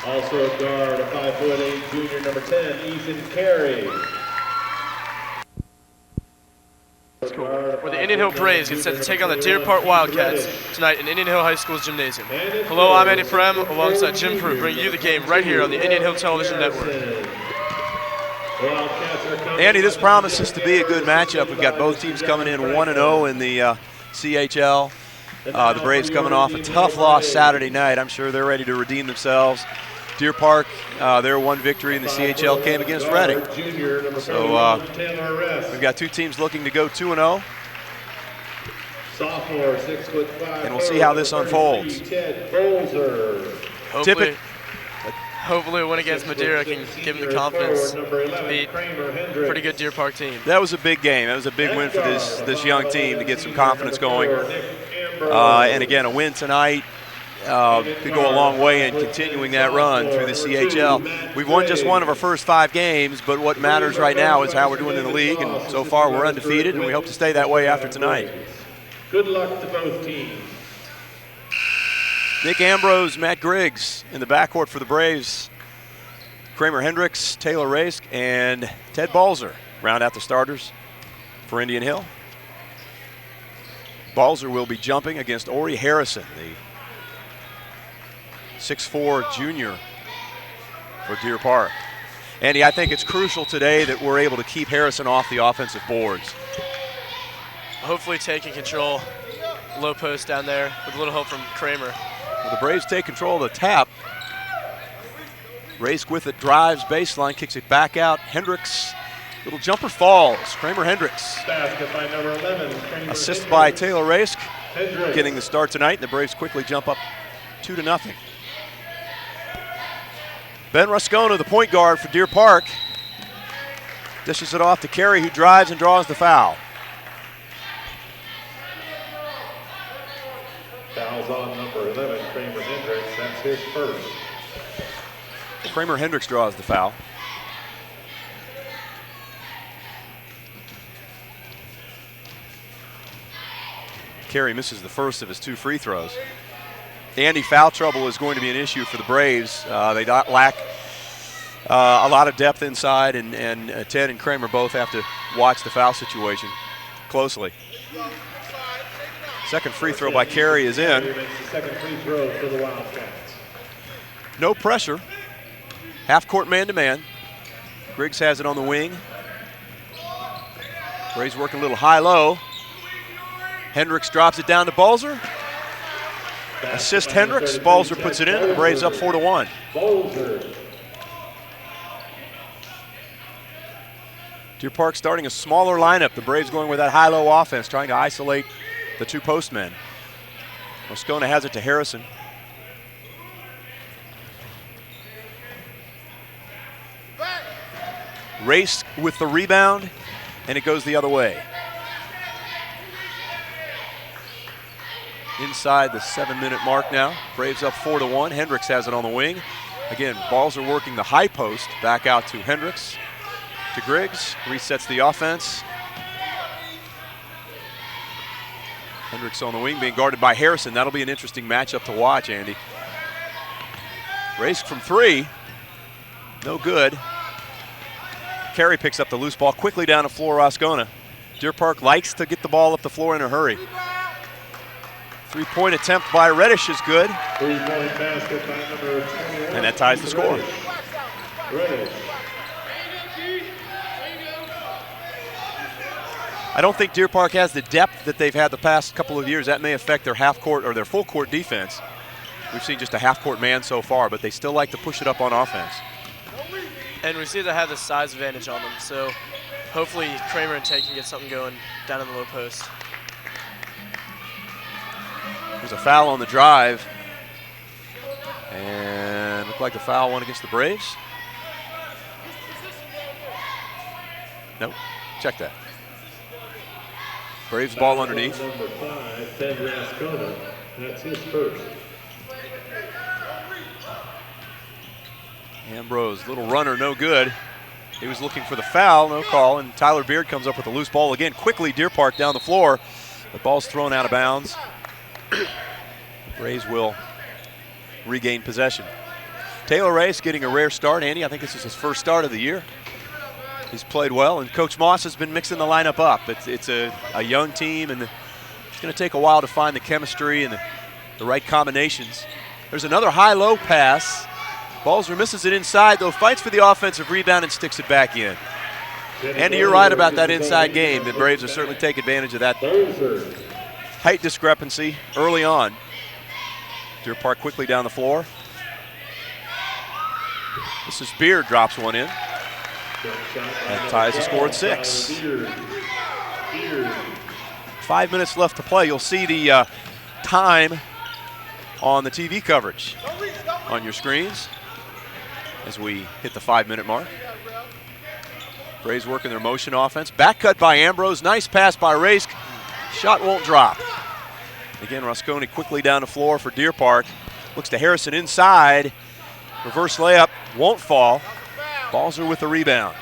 Also a guard, a 5'8" junior, number 10, Ethan Carey. Where the Indian Hill Braves get set to take on the Deer Park Wildcats tonight in Indian Hill High School's gymnasium. Hello, I'm Andy Prem alongside Jim Prue, bringing you the game right here on the Indian Hill Television Network. Andy, this promises to be a good matchup. We've got both teams coming in 1-0 in the CHL. The Braves coming off a tough loss Saturday night. I'm sure they're ready to redeem themselves. Deer Park, their one victory in the CHL came against Reading. So we've got two teams looking to go 2-0. Sophomore, 6'5", and we'll see how this unfolds. Hopefully a win against Madeira can give them the confidence to beat a pretty good Deer Park team. That was a big game. That was a big win for this young team to get some confidence going. And again, a win tonight could go a long way in continuing that run through the CHL. We've won just one of our first 5 games, but what matters right now is how we're doing in the league, and so far we're undefeated, and we hope to stay that way after tonight. Good luck to both teams. Nick Ambrose, Matt Griggs in the backcourt for the Braves. Kramer Hendricks, Taylor Raisk, and Ted Balzer round out the starters for Indian Hill. Balzer will be jumping against Ori Harrison, the 6'4" junior for Deer Park. Andy, I think it's crucial today that we're able to keep Harrison off the offensive boards. Hopefully taking control, low post down there with a little help from Kramer. Well, the Braves take control of the tap. Raisk with it, drives baseline, kicks it back out. Hendricks, little jumper falls. Kramer Hendricks. Basket by number 11. Assist by Taylor Raisk, getting the start tonight, and the Braves quickly jump up 2-0. Ben Ruscona, the point guard for Deer Park, dishes it off to Carey, who drives and draws the foul. Foul's on number 11, Kramer Hendricks. That's his first. Kramer Hendricks draws the foul. Carey misses the first of his 2 free throws. Andy, foul trouble is going to be an issue for the Braves. They lack a lot of depth inside, and Ted and Kramer both have to watch the foul situation closely. Second free throw by Carey is in. Second free throw for the Wildcats. No pressure. Half-court man-to-man. Griggs has it on the wing. Braves working a little high-low. Hendricks drops it down to Balzer. Assist Hendricks. Balzer puts it in. The Braves up 4-1. Deer Park starting a smaller lineup. The Braves going with that high-low offense, trying to isolate the 2 postmen. Moscona has it to Harrison. Race with the rebound, and it goes the other way. Inside the 7-minute mark now. Braves up 4-1. Hendricks has it on the wing. Again, Balzer working the high post. Back out to Hendricks. To Griggs. Resets the offense. Hendricks on the wing being guarded by Harrison. That'll be an interesting matchup to watch, Andy. Race from 3. No good. Carey picks up the loose ball quickly down to Flora Rascona. Deer Park likes to get the ball up the floor in a hurry. 3-point attempt by Reddish is good. 3-point basket by number 21. And that ties the score. Reddish. I don't think Deer Park has the depth that they've had the past couple of years. That may affect their half-court or their full-court defense. We've seen just a half-court man so far, but they still like to push it up on offense. And we see they have the size advantage on them, so hopefully Kramer and Tate can get something going down in the low post. There's a foul on the drive. And looked like the foul went against the Braves. Nope, check that. Braves ball underneath. Number 5, Ben Rascona. That's his first. Ambrose, little runner, no good. He was looking for the foul, no call, and Tyler Beard comes up with a loose ball again. Quickly, Deer Park down the floor. The ball's thrown out of bounds. The Braves will regain possession. Taylor Race getting a rare start. Andy, I think this is his first start of the year. He's played well, and Coach Moss has been mixing the lineup up. It's a young team, and it's going to take a while to find the chemistry and the right combinations. There's another high-low pass. Balzer misses it inside, though fights for the offensive rebound and sticks it back in. Andy, you're right about that inside game. The Braves will certainly take advantage of that height discrepancy early on. Deer Park quickly down the floor. This is Beard, drops one in. That ties the score at 6. 5 minutes left to play. You'll see the time on the TV coverage on your screens as we hit the 5-minute mark. Braves working their motion offense. Back cut by Ambrose. Nice pass by Race. Shot won't drop. Again, Rosconi quickly down the floor for Deer Park. Looks to Harrison inside. Reverse layup won't fall. Balzer with the rebound.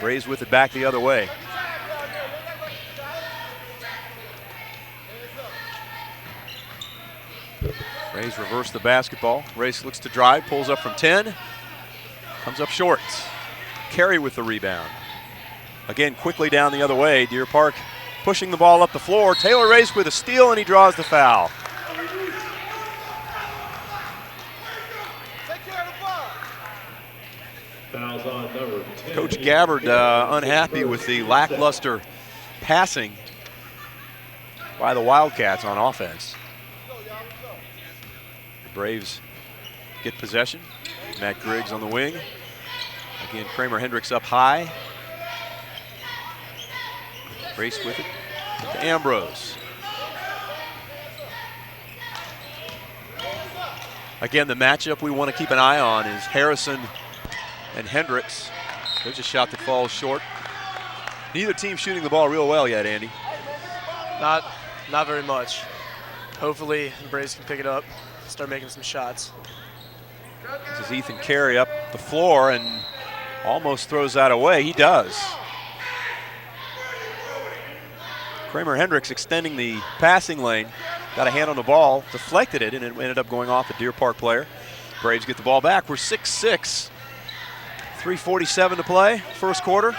Braves with it back the other way. Braves reverse the basketball. Race looks to drive, pulls up from 10. Comes up short. Carey with the rebound. Again, quickly down the other way. Deer Park pushing the ball up the floor. Taylor Race with a steal, and he draws the foul. Coach Gabbard unhappy with the lackluster passing by the Wildcats on offense. The Braves get possession. Matt Griggs on the wing. Again, Kramer Hendricks up high. Race with it to Ambrose. Again, the matchup we want to keep an eye on is Harrison and Hendricks. There's a shot that falls short. Neither team shooting the ball real well yet, Andy. Not very much. Hopefully the Braves can pick it up, start making some shots. This is Ethan Carey up the floor and almost throws that away. He does. Kramer Hendricks extending the passing lane, got a hand on the ball, deflected it, and it ended up going off a Deer Park player. Braves get the ball back. We're 6-6. 3:47 to play, first quarter.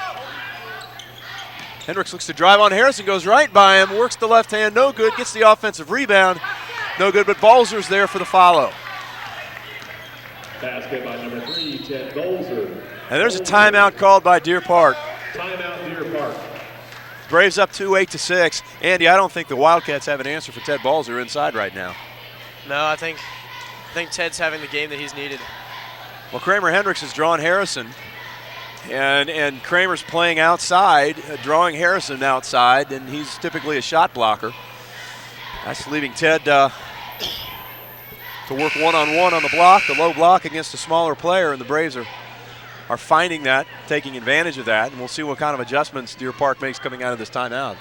Hendricks looks to drive on Harrison, goes right by him, works the left hand, no good, gets the offensive rebound, no good, but Balzer's there for the follow. Basket by number 3, Ted Balzer. And there's a timeout called by Deer Park. Timeout, Deer Park. Braves up 2, 8-6. Andy, I don't think the Wildcats have an answer for Ted Balzer inside right now. No, I think Ted's having the game that he's needed. Well, Kramer Hendricks has drawn Harrison, and Kramer's playing outside, drawing Harrison outside, and he's typically a shot blocker. That's leaving Ted to work one-on-one on the block, the low block against a smaller player, and the Braves are finding that, taking advantage of that, and we'll see what kind of adjustments Deer Park makes coming out of this timeout.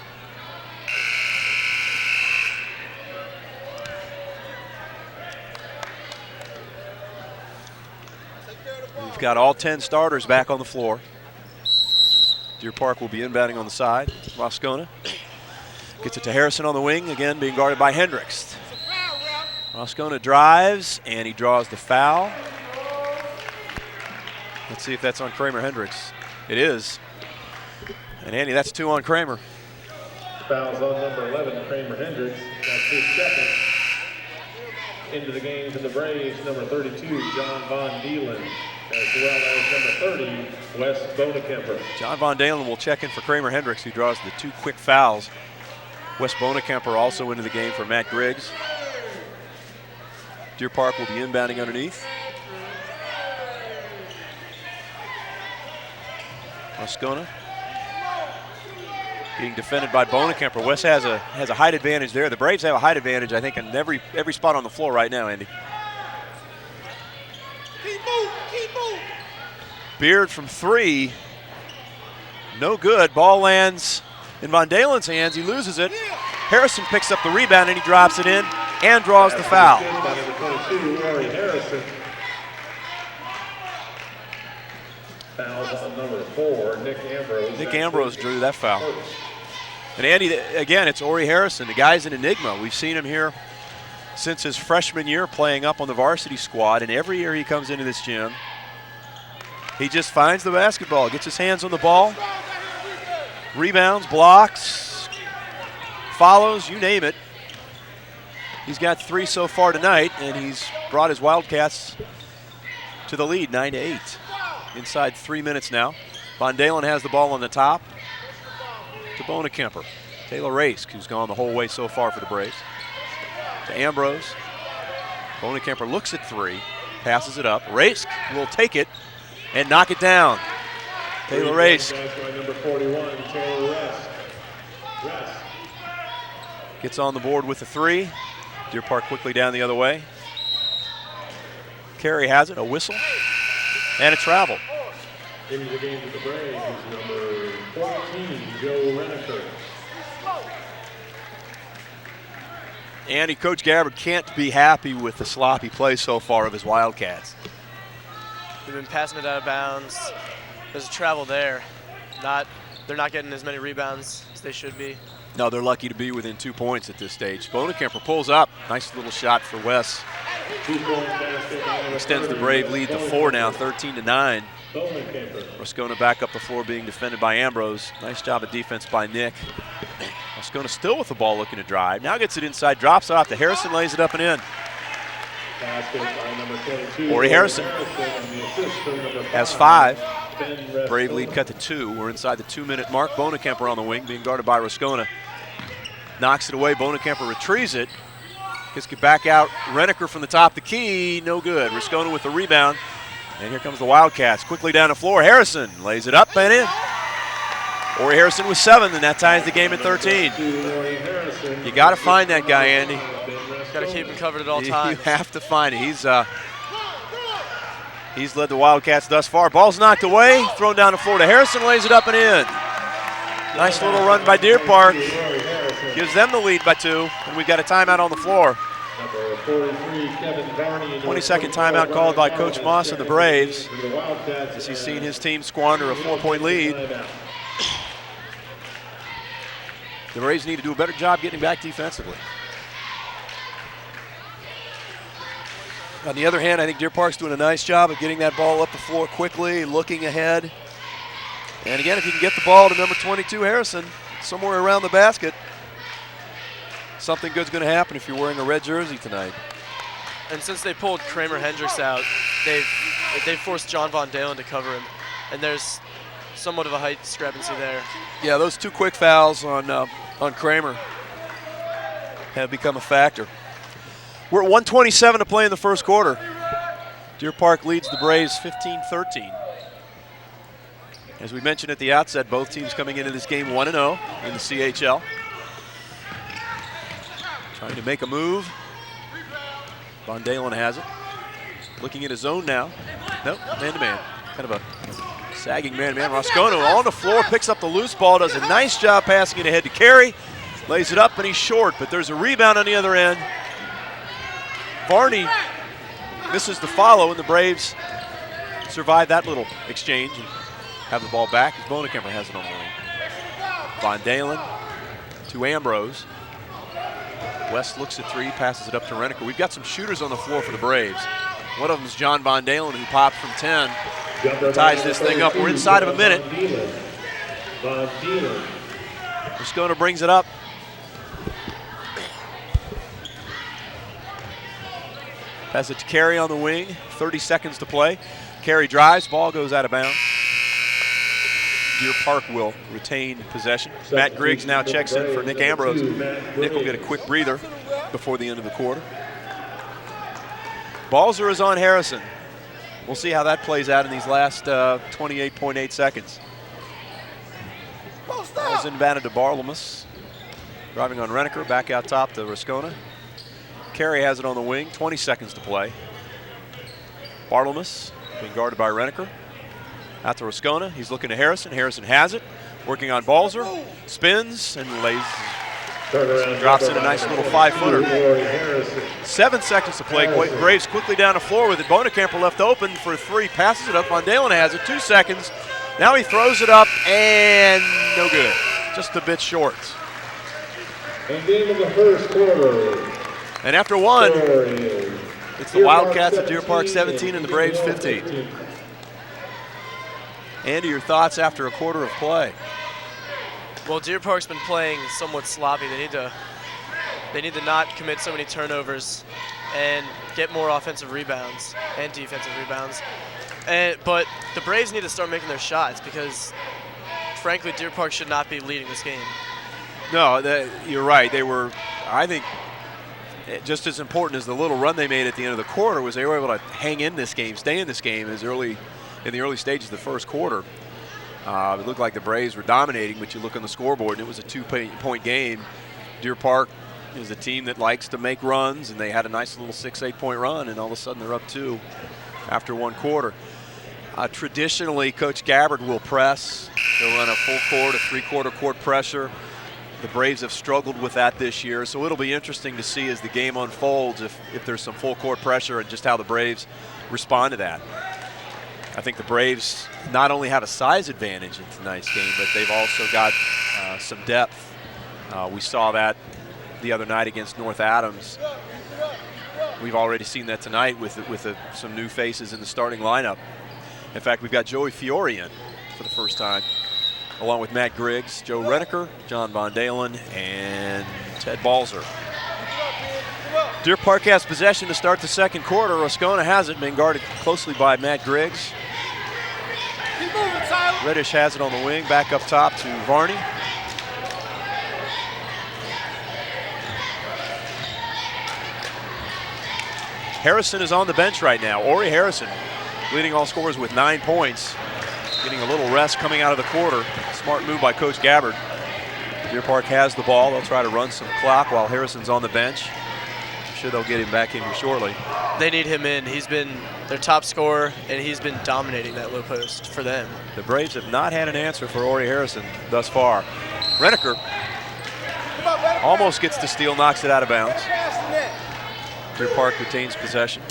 We've got all 10 starters back on the floor. Deer Park will be inbounding on the side. Roscona gets it to Harrison on the wing, again being guarded by Hendricks. Roscona drives, and he draws the foul. Let's see if that's on Kramer Hendricks. It is. And Andy, that's 2 on Kramer. Fouls on number 11, Kramer Hendricks. That's his second. Into the game for the Braves, number 32, John Von Deelen, as well as number 30, Wes Bonekemper. John Von Dalen will check in for Kramer Hendricks, who draws the 2 quick fouls. Wes Bonekemper also into the game for Matt Griggs. Deer Park will be inbounding underneath. Roscona being defended by Bonekemper. Wes has a height advantage there. The Braves have a height advantage, I think, in every spot on the floor right now, Andy. Keep moving. Beard from 3. No good. Ball lands in Von Dalen's hands. He loses it. Harrison picks up the rebound, and he drops it in and draws the foul. By number 22, Rory Harrison. Fouls on number 4, Nick Ambrose. Nick Ambrose drew that foul. And Andy, again, it's Ori Harrison. The guy's an enigma. We've seen him here since his freshman year playing up on the varsity squad, and every year he comes into this gym, he just finds the basketball, gets his hands on the ball, rebounds, blocks, follows, you name it. He's got 3 so far tonight, and he's brought his Wildcats to the lead, 9-8. Inside 3 minutes now. Von Dalen has the ball on the top to Bonekemper. Taylor Raisk, who's gone the whole way so far for the Braves. To Ambrose. Bonekemper looks at 3, passes it up. Raisk will take it and knock it down. Taylor Raisk. Number 41, Taylor Raisk. Gets on the board with the 3. Deer Park quickly down the other way. Carey has it, a whistle, and a travel. Into the game with the Braves is number 14, Joe Reneker. Andy, Coach Gabbard can't be happy with the sloppy play so far of his Wildcats. They've been passing it out of bounds. There's a travel there. They're not getting as many rebounds as they should be. No, they're lucky to be within 2 points at this stage. Bonekemper pulls up. Nice little shot for Wes. Extends the Brave lead to 4 now, 13-9. Roscona back up the floor being defended by Ambrose. Nice job of defense by Nick. Roscona still with the ball looking to drive. Now gets it inside, drops it off to Harrison, lays it up and in. Corey Harrison has 5. Brave lead cut to 2. We're inside the 2-minute mark. Bonekemper on the wing being guarded by Roscona. Knocks it away. Bonekemper retrieves it. Gets it back out. Reneker from the top of the key. No good. Roscona with the rebound. And here comes the Wildcats. Quickly down the floor. Harrison lays it up and in. Corey Harrison with 7, and that ties the game at 13. You got to find that guy, Andy. Got to keep him covered at all times. You have to find it. He's led the Wildcats thus far. Ball's knocked away. Thrown down the floor to Harrison. Lays it up and in. Nice little run by Deer Park. Gives them the lead by 2, and we've got a timeout on the floor. 20-second timeout called by Coach Moss and the Braves as he's seen his team squander a 4-point lead. The Braves need to do a better job getting back defensively. On the other hand, I think Deer Park's doing a nice job of getting that ball up the floor quickly, looking ahead. And again, if you can get the ball to number 22, Harrison, somewhere around the basket, something good's going to happen if you're wearing a red jersey tonight. And since they pulled Kramer Hendricks out, they've forced John Von Dalen to cover him. And there's somewhat of a height discrepancy there. Yeah, those 2 quick fouls on Kramer have become a factor. We're at 1:27 to play in the first quarter. Deer Park leads the Braves 15-13. As we mentioned at the outset, both teams coming into this game 1-0 in the CHL. Trying to make a move. Von Dalen has it. Looking at his zone now. Nope, man-to-man. Kind of a sagging man-to-man. Roscona on the floor, picks up the loose ball, does a nice job passing it ahead to Carey. Lays it up, and he's short, but there's a rebound on the other end. Varney misses the follow, and the Braves survive that little exchange and have the ball back as Bonekemper has it on the wing. Von Dalen to Ambrose. West looks at 3, passes it up to Reneker. We've got some shooters on the floor for the Braves. One of them is John Von Dalen, who pops from 10. Ties this thing up. We're inside of a minute. Roscona brings it up. Pass it to Carey on the wing. 30 seconds to play. Carey drives. Ball goes out of bounds. Deer Park will retain possession. Matt Griggs now checks in for Nick Ambrose. Nick will get a quick breather before the end of the quarter. Balzer is on Harrison. We'll see how that plays out in these last 28.8 seconds. Ball's inbounded to Barlamus. Driving on Reneker, back out top to Roscona. Carey has it on the wing, 20 seconds to play. Barlamus being guarded by Reneker. Out to Roscona, he's looking to Harrison. Harrison has it, working on Balzer. Spins and lays, drops in a nice little 5-footer. 7 seconds to play. Braves quickly down the floor with it. Bonekemper left open for 3, passes it up. Von Dalen has it, 2 seconds. Now he throws it up and no good. Just a bit short. And game of the first quarter. And after one, it's the Wildcats of Deer Park 17 and the Braves 15. Andy, your thoughts after a quarter of play? Well, Deer Park's been playing somewhat sloppy. They need to not commit so many turnovers and get more offensive rebounds and defensive rebounds. But the Braves need to start making their shots because, frankly, Deer Park should not be leading this game. No, you're right. They were, I think, just as important as the little run they made at the end of the quarter was they were able to hang in this game, stay in this game in the early stages of the first quarter. It looked like the Braves were dominating, but you look on the scoreboard and it was a 2-point game. Deer Park is a team that likes to make runs, and they had a nice little 6-8 point run, and all of a sudden they're up 2 after one quarter. Traditionally, Coach Gabbard will press. They'll run a full court, a 3/4 court pressure. The Braves have struggled with that this year, so it'll be interesting to see as the game unfolds if there's some full court pressure and just how the Braves respond to that. I think the Braves not only have a size advantage in tonight's game, but they've also got some depth. We saw that the other night against North Adams. We've already seen that tonight with some new faces in the starting lineup. In fact, we've got Joey Fiore in for the first time, along with Matt Griggs, Joe Redeker, John Von Dalen, and Ted Balzer. Deer Park has possession to start the second quarter. Roscona has it, been guarded closely by Matt Griggs. Reddish has it on the wing, back up top to Varney. Harrison is on the bench right now. Ori Harrison leading all scorers with 9 points. Getting a little rest coming out of the quarter. Smart move by Coach Gabbard. Deer Park has the ball. They'll try to run some clock while Harrison's on the bench. I'm sure they'll get him back in here shortly. They need him in. He's been their top scorer, and he's been dominating that low post for them. The Braves have not had an answer for Ori Harrison thus far. Redeker almost gets the steal, knocks it out of bounds. Deer Park retains possession.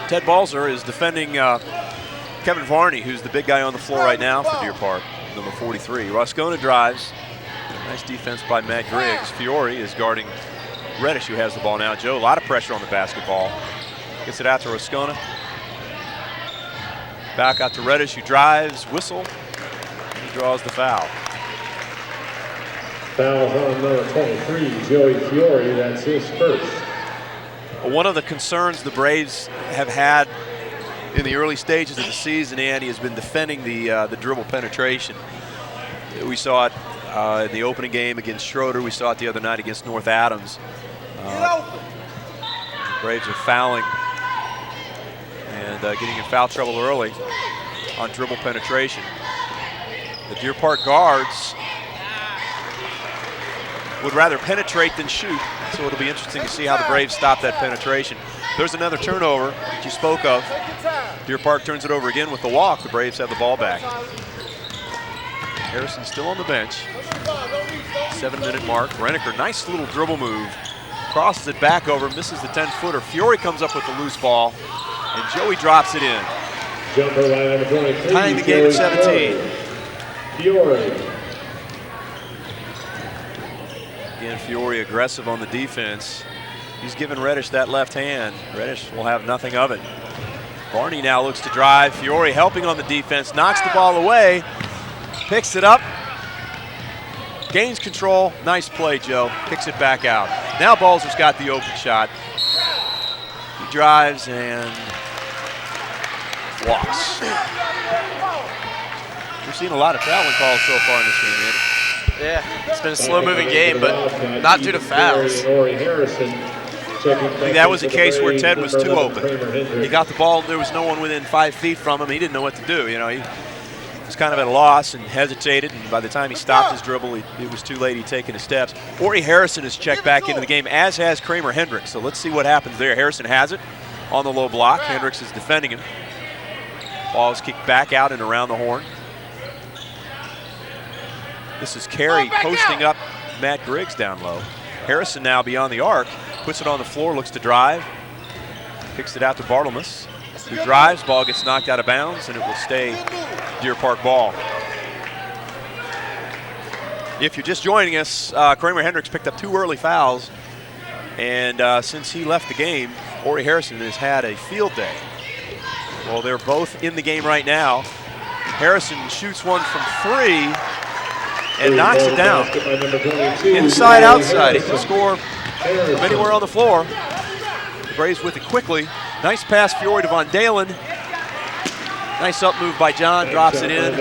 Ted Balzer is defending Kevin Varney, who's the big guy on the floor right now for Deer Park, number 43. Roscona drives. Nice defense by Matt Griggs. Fiore is guarding Reddish, who has the ball now. Joe, a lot of pressure on the basketball. Gets it out to Roscona. Back out to Reddish, who drives, whistle, and he draws the foul. Foul on number 23, Joey Fiore. That's his first. One of the concerns the Braves have had in the early stages of the season, Andy, has been defending the dribble penetration. We saw it in the opening game against Schroeder. We saw it the other night against North Adams. The Braves are fouling and getting in foul trouble early on dribble penetration. The Deer Park guards would rather penetrate than shoot, so it'll be interesting to see how the Braves stop that penetration. There's another turnover that you spoke of. Deer Park turns it over again with the walk. The Braves have the ball back. Harrison still on the bench. 7-minute mark. Redeker, nice little dribble move. Crosses it back over, misses the 10-footer. Fiore comes up with the loose ball, and Joey drops it in. Jumper line number 23. Tying the game at 17. Fiore. Again, Fiore aggressive on the defense. He's giving Reddish that left hand. Reddish will have nothing of it. Varney now looks to drive. Fiore helping on the defense, knocks the ball away, picks it up, gains control. Nice play, Joe. Kicks it back out. Now Balzer's got the open shot. He drives and walks. We've seen a lot of fouling calls so far in this game, Andy. Yeah, it's been a slow-moving game, but not due to fouls. I think that was a case where Ted was too open. He got the ball, there was no one within 5 feet from him. He didn't know what to do. You know, he was kind of at a loss and hesitated, and by the time he stopped his dribble, it was too late. He'd taken his steps. Ori Harrison has checked back into the game, as has Kramer Hendricks. So let's see what happens there. Harrison has it on the low block. Hendricks is defending him. Ball is kicked back out and around the horn. This is Carey posting up Matt Griggs down low. Harrison now beyond the arc, puts it on the floor, looks to drive, kicks it out to Bartlemus, who drives, ball gets knocked out of bounds, and it will stay Deer Park ball. If you're just joining us, Kramer Hendricks picked up 2 early fouls, and since he left the game, Ori Harrison has had a field day. Well, they're both in the game right now. Harrison shoots one from 3 and knocks it down. Inside, outside. He can score from anywhere on the floor. The Braves with it quickly. Nice pass, Fiore to Von Dalen. Nice up move by John, drops it in.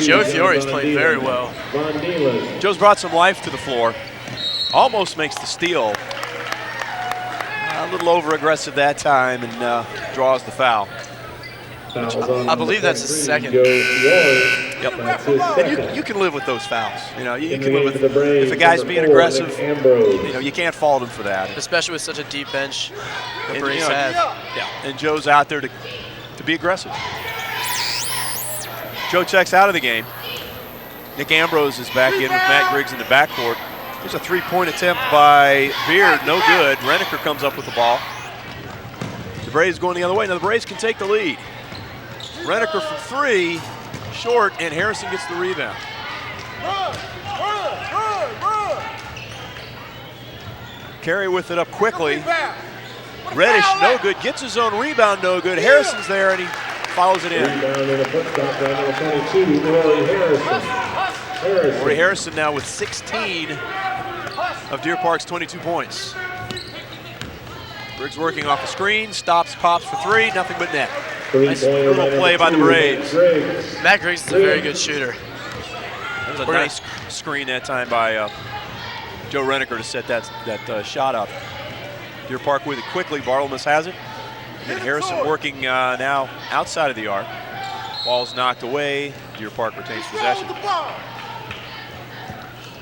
Joe Fiore's playing very well. Joe's brought some life to the floor. Almost makes the steal. A little over-aggressive that time and draws the foul. I believe that's his second. Yep. And you can live with those fouls. You know, you can live with if a guy's being aggressive. You know, you can't fault him for that. Especially with such a deep bench the And, Braves you know, have. Yeah. And Joe's out there to be aggressive. Joe checks out of the game. Nick Ambrose is back in with Matt Griggs in the backcourt. There's a 3-point attempt by Beard, no good. Reneker comes up with the ball. The Braves going the other way. Now the Braves can take the lead. Reneker from 3, short, and Harrison gets the rebound. Carey with it up quickly. Reddish, no good. Gets his own rebound, no good. Harrison's there, and he follows it in. Ori Harrison now with 16 of Deer Park's 22 points. Briggs working off the screen, stops, pops for 3, nothing but net. Nice little play by the Braves. Matt Griggs is a very good shooter. That was a nice screen that time by Joe Reneker to set that shot up. Deer Park with it quickly. Bartlemus has it. And Harrison working now outside of the arc. Ball's knocked away. Deer Park retains possession.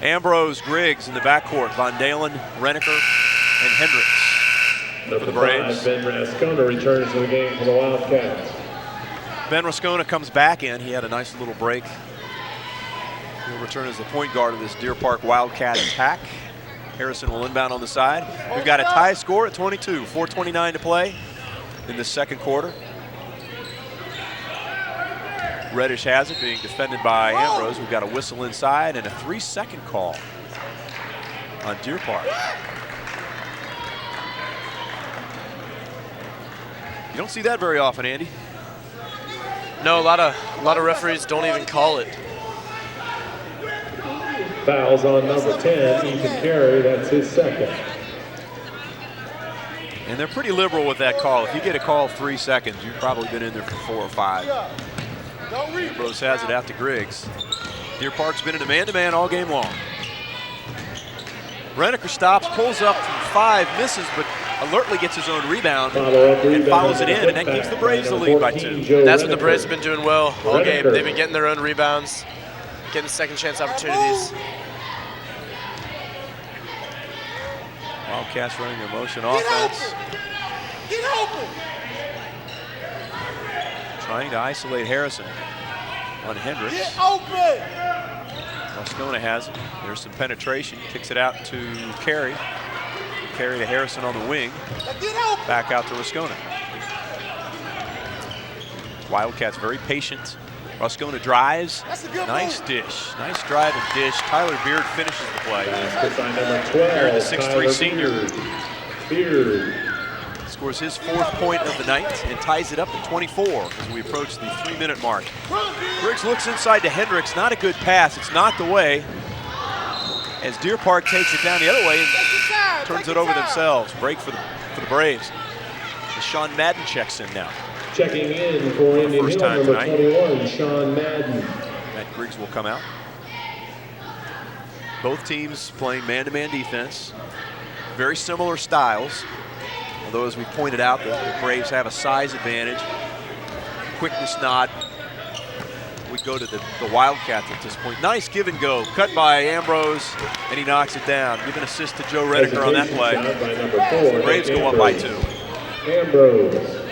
Ambrose, Griggs in the backcourt. Von Dalen, Reneker, and Hendricks. For the Braves. Ben Rascona returns to the game for the Wildcats. Ben Rascona comes back in. He had a nice little break. He'll return as the point guard of this Deer Park Wildcat attack. Harrison will inbound on the side. We've got a tie score at 22. 4:29 to play in the second quarter. Reddish has it, being defended by Ambrose. We've got a whistle inside and a 3-second call on Deer Park. You don't see that very often, Andy. No, a lot of referees don't even call it. Fouls on number 10, Ethan Carey. That's his second. And they're pretty liberal with that call. If you get a call 3 seconds, you've probably been in there for 4 or 5. Ambrose has it out to Griggs. Deer Park's been in a man-to-man all game long. Reneker stops, pulls up from 5, misses, but alertly gets his own rebound and follows it in, and that gives the Braves the lead by 2. That's what the Braves have been doing well all game. They've been getting their own rebounds, getting second chance opportunities. Wildcats running their motion offense. Get open! Trying to isolate Harrison on Hendricks. Get open! Rascona has it. There's some penetration. Kicks it out to Carey. Carey to Harrison on the wing. Back out to Rascona. Wildcats very patient. Rascona drives. Nice dish. Nice drive and dish. Tyler Beard finishes the play. Beard, the 6'3" senior. Beard Scores his 4th point of the night and ties it up at 24 as we approach the 3-minute mark. Griggs looks inside to Hendricks. Not a good pass. It's knocked away as Deer Park takes it down the other way and turns it over themselves. Break for the Braves. As Sean Madden checks in now. checking in for Indian First Hill, time number tonight. 21, Sean Madden. Matt Griggs will come out. Both teams playing man-to-man defense. Very similar styles. Although, as we pointed out, the Braves have a size advantage. Quickness nod. We go to the Wildcats at this point. Nice give and go. Cut by Ambrose, and he knocks it down. Give an assist to Joe Reneker on that play. The Braves go up by 2. Ambrose.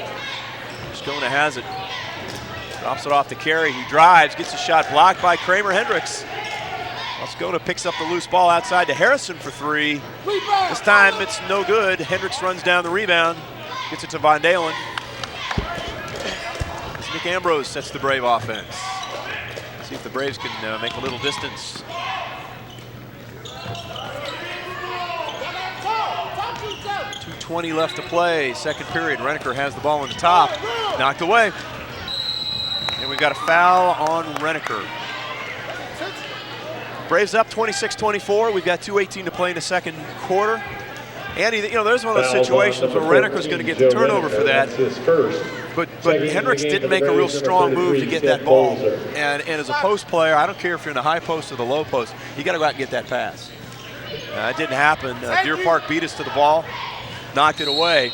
Rascona has it. Drops it off to Carey. He drives, gets a shot blocked by Kramer Hendricks. Rascona picks up the loose ball outside to Harrison for 3. This time it's no good. Hendricks runs down the rebound. Gets it to Von Dalen. As Nick Ambrose sets the Brave offense. See if the Braves can make a little distance 1:20 left to play, second period. Reneker has the ball on the top, knocked away. And we've got a foul on Reneker. Braves up 26-24. We've got 2:18 to play in the second quarter. Andy, you know, there's one of those situations where Reneker's going to get the turnover for that. But Hendricks didn't make a real strong move to get that ball. And as a post player, I don't care if you're in the high post or the low post, you got to go out and get that pass. It didn't happen. Deer Park beat us to the ball, knocked it away.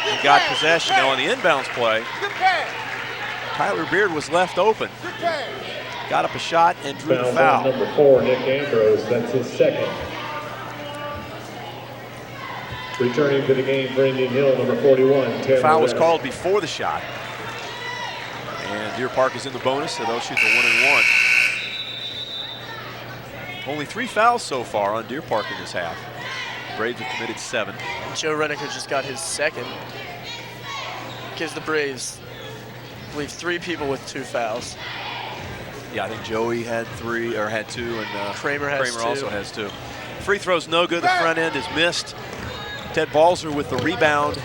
He got possession. Now on the inbounds play, Tyler Beard was left open. Got up a shot and drew the foul. Number 4, Nick Ambrose, that's his second. Returning to the game for Indian Hill, number 41, Taylor Foul was West. called before the shot. And Deer Park is in the bonus, so they'll shoot the 1-and-1. Only 3 fouls so far on Deer Park in this half. Braves have committed 7. Joe Reneker just got his second. Gives the Braves, I believe, 3 people with 2 fouls. Yeah, I think Joey had 2, and Kramer has 2. also has 2. Free throw's no good. The front end is missed. Ted Balzer with the rebound.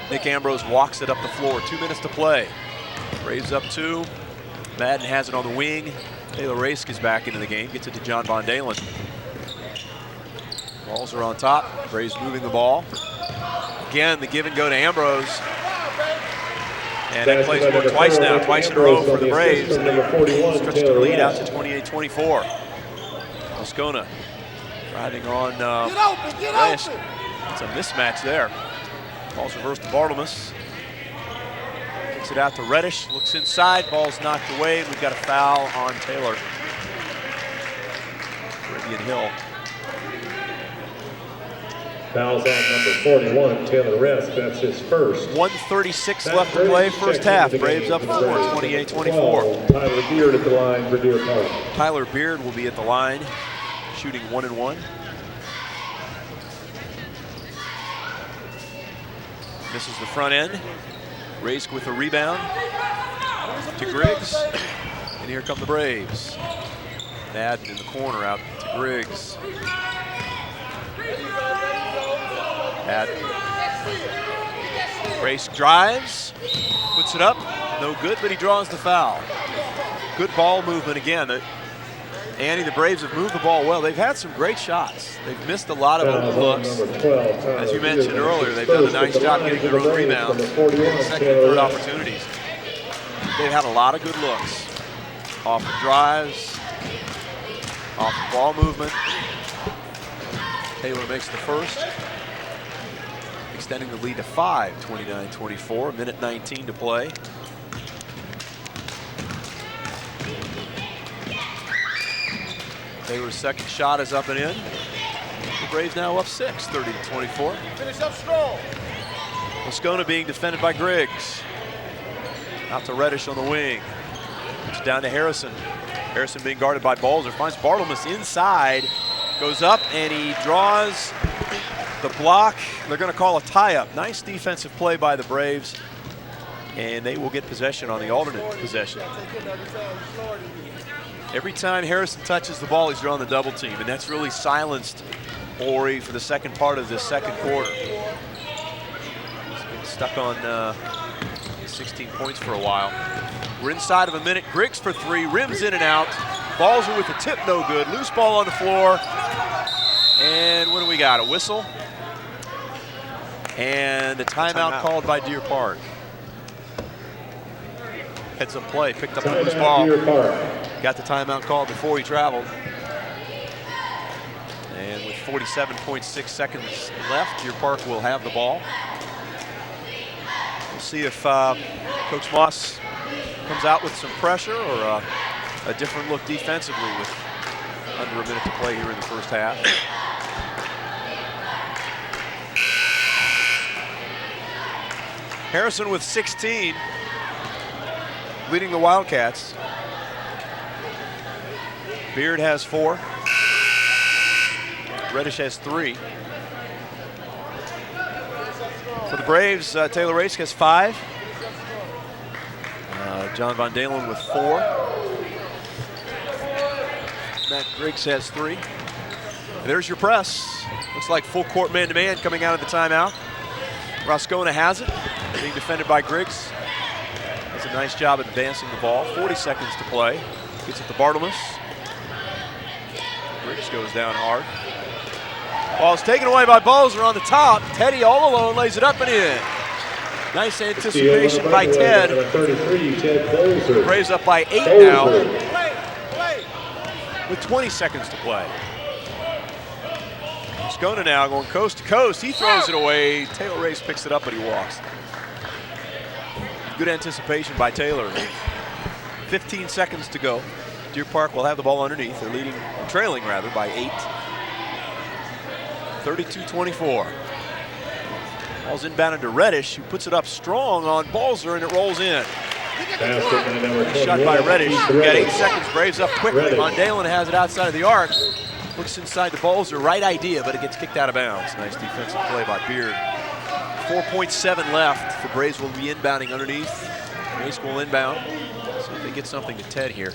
Nick Ambrose walks it up the floor. 2 minutes to play. Braves up 2. Madden has it on the wing. Taylor Raisk is back into the game. Gets it to John Von Dalen. Balzer on top. Braves moving the ball. Again, the give and go to Ambrose. And that play's scored twice now, twice in a row for the Braves. And they stretched the lead out to 28-24. Moscona driving on Reyes. It's a mismatch there. Ball's reversed to Bartlemus. Kicks it out to Reddish. Looks inside. Ball's knocked away. We've got a foul on Taylor. Indian Hill. Fouls on number 41, Taylor Rest. That's his first. 1:36 left to play, first half. Braves up 4, 28-24. Tyler Beard at the line for Deer Park. Tyler Beard will be at the line, shooting 1-and-1. Misses the front end. Raisk with a rebound to Griggs. And here come the Braves. Madden in the corner out to Griggs. Madden. Raisk drives, puts it up, no good, but he draws the foul. Good ball movement again. Andy, the Braves have moved the ball well. They've had some great shots. They've missed a lot of open looks. As you mentioned earlier, they've done a nice job getting their own rebounds, second and third opportunities. They've had a lot of good looks. Off the drives, off the ball movement. Taylor makes the first, extending the lead to 5, 29-24, minute 19 to play. Taylor's second shot is up and in. The Braves now up 6, 30-24. Finish up strong. Moscona being defended by Griggs. Out to Reddish on the wing. It's down to Harrison. Harrison being guarded by Balzer. Finds Bartlemus inside. Goes up and he draws the block. They're going to call a tie-up. Nice defensive play by the Braves. And they will get possession on the alternate possession. Every time Harrison touches the ball, he's drawing the double team, and that's really silenced Ori for the second part of this second quarter. He's been stuck on 16 points for a while. We're inside of a minute. Griggs for 3, rims in and out. Balzer with the tip, no good. Loose ball on the floor. And what do we got? A whistle. And a timeout called by Deer Park. Heads up play, picked up the loose ball. Got the timeout called before he traveled. And with 47.6 seconds left, Deer Park will have the ball. We'll see if Coach Moss comes out with some pressure or a different look defensively with under a minute to play here in the first half. Harrison with 16, leading the Wildcats. Beard has 4. Reddish has 3. For the Braves, Taylor Raisk has 5. John Von Dalen with 4. Matt Griggs has 3. And there's your press. Looks like full court man-to-man coming out of the timeout. Roscona has it, being defended by Griggs. Does a nice job at advancing the ball. 40 seconds to play. Gets it to Bartlemus. Griggs goes down hard. Ball's taken away by Balzer on the top. Teddy all alone lays it up and in. Nice anticipation by Ted. Number 33, Ted Bolzer. Braves up by 8 now Play. with 20 seconds to play. Roscona now going coast to coast. He throws it away. Taylor Race picks it up, but he walks. Good anticipation by Taylor. 15 seconds to go. Deer Park will have the ball underneath. They're trailing by 8. 32-24. Ball's inbounded to Reddish, who puts it up strong on Balzer, and it rolls in. Shot by Reddish. We've got 8 seconds. Braves up quickly. Von Dalen has it outside of the arc. Looks inside the Balzer. Right idea, but it gets kicked out of bounds. Nice defensive play by Beard. 4.7 left. The Braves will be inbounding underneath. Race will inbound. See if they get something to Ted here.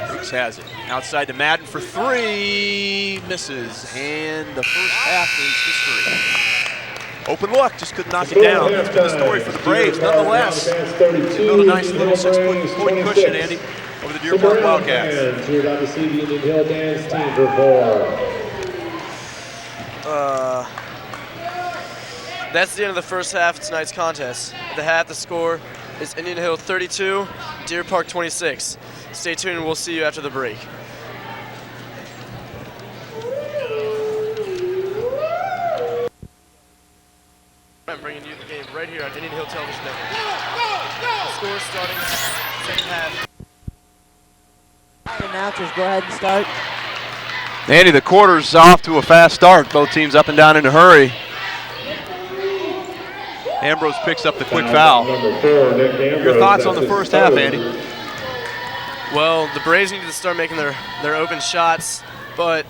Briggs has it. Outside to Madden for 3. Misses. And the first half is history. Open look, just couldn't knock it down. That's been the story for the Braves. Nonetheless, they built a nice little 6-point cushion, Andy, over the Deer Park Wildcats. We're about to see the Indian Hill Dance team perform. That's the end of the first half of tonight's contest. At the half, the score is Indian Hill 32, Deer Park 26. Stay tuned and we'll see you after the break. I'm bringing you the game right here on Indian Hill Television Network. The score starting second half. Announcers, go ahead and start. Andy, the quarter's off to a fast start. Both teams up and down in a hurry. Ambrose picks up the quick foul. Your thoughts on the first half, Andy? Well, the Braves need to start making their open shots, but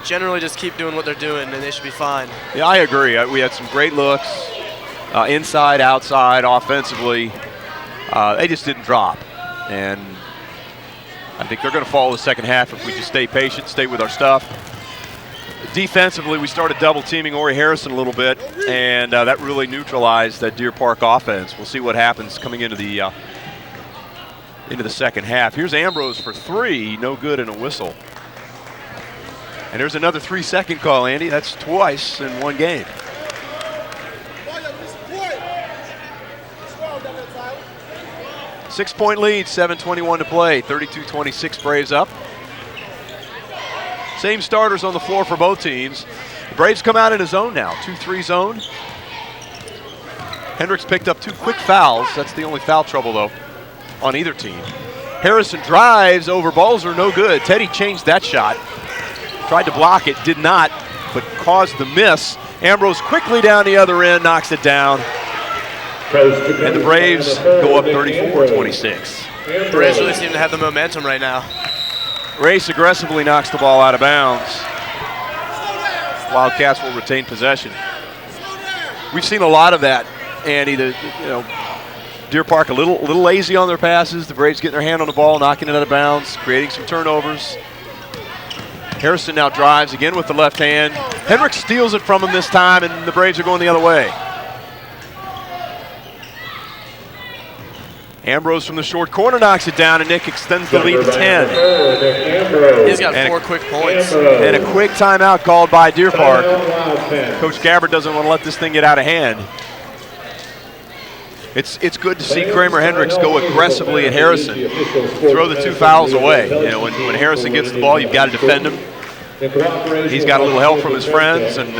generally just keep doing what they're doing and they should be fine. Yeah, I agree. We had some great looks, inside, outside, offensively. They just didn't drop. And I think they're going to follow the second half if we just stay patient, stay with our stuff. Defensively, we started double teaming Ori Harrison a little bit, and that really neutralized that Deer Park offense. We'll see what happens coming into the second half. Here's Ambrose for 3, no good and a whistle. And there's another 3-second call, Andy. That's twice in one game. 6-point lead, 7:21 to play. 32-26 Braves up. Same starters on the floor for both teams. The Braves come out in a zone now, 2-3 zone. Hendricks picked up 2 quick fouls. That's the only foul trouble, though, on either team. Harrison drives over Balzer, no good. Teddy changed that shot. Tried to block it, did not, but caused the miss. Ambrose quickly down the other end, knocks it down. And the Braves go up 34-26. Braves really seem to have the momentum right now. Race aggressively knocks the ball out of bounds. Wildcats will retain possession. We've seen a lot of that, Andy. Deer Park a little lazy on their passes. The Braves getting their hand on the ball, knocking it out of bounds, creating some turnovers. Harrison now drives again with the left hand. Hendricks steals it from him this time, and the Braves are going the other way. Ambrose from the short corner knocks it down, and Nick extends the lead to 10. He's got 4 quick points. And a quick timeout called by Deer Park. Coach Gabbard doesn't want to let this thing get out of hand. It's good to see Kramer Hendricks go aggressively at Harrison, throw the 2 fouls away. When Harrison gets the ball, you've got to defend him. He's got a little help from his friends, and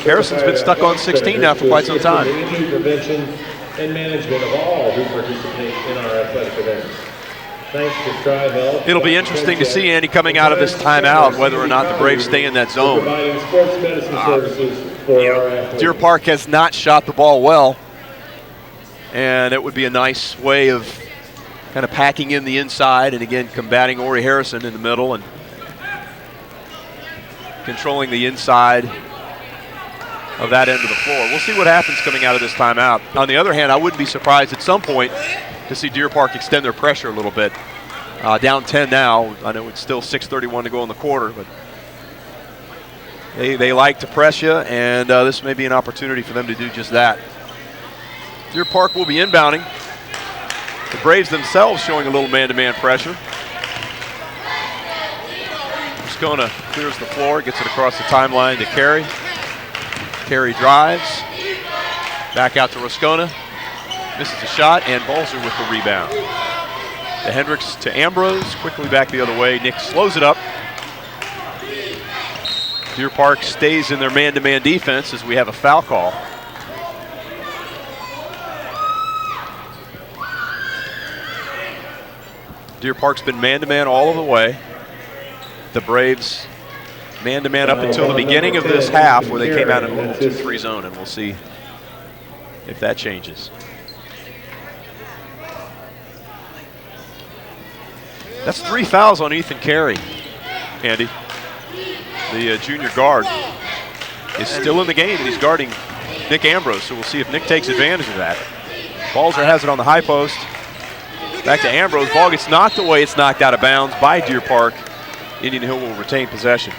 Harrison's been stuck on 16 now for quite some time. And management of all who participate in our athletic events. Thanks to Tri-Health. It'll be interesting to see, Andy, coming out of this timeout, whether or not the Braves stay in that zone. Providing sports medicine services for our athletes. Deer Park has not shot the ball well, and it would be a nice way of kind of packing in the inside and, again, combating Ori Harrison in the middle and controlling the inside of that end of the floor. We'll see what happens coming out of this timeout. On the other hand, I wouldn't be surprised at some point to see Deer Park extend their pressure a little bit. Down 10 now. I know it's still 6:31 to go in the quarter, but They like to press you, and this may be an opportunity for them to do just that. Deer Park will be inbounding. The Braves themselves showing a little man-to-man pressure. Moscona clears the floor, gets it across the timeline to Carey. Carey drives. Back out to Moscona. Misses a shot, and Balzer with the rebound. To Hendricks to Ambrose, quickly back the other way. Nick slows it up. Deer Park stays in their man-to-man defense as we have a foul call. Deer Park's been man-to-man all of the way. The Braves man-to-man up until the beginning of this half where they came out in a little 2-3 zone, and we'll see if that changes. That's 3 fouls on Ethan Carey, Andy. The junior guard is still in the game, and he's guarding Nick Ambrose, so we'll see if Nick takes advantage of that. Balzer has it on the high post. Back to Ambrose. Ball gets knocked away. It's knocked out of bounds by Deer Park. Indian Hill will retain possession.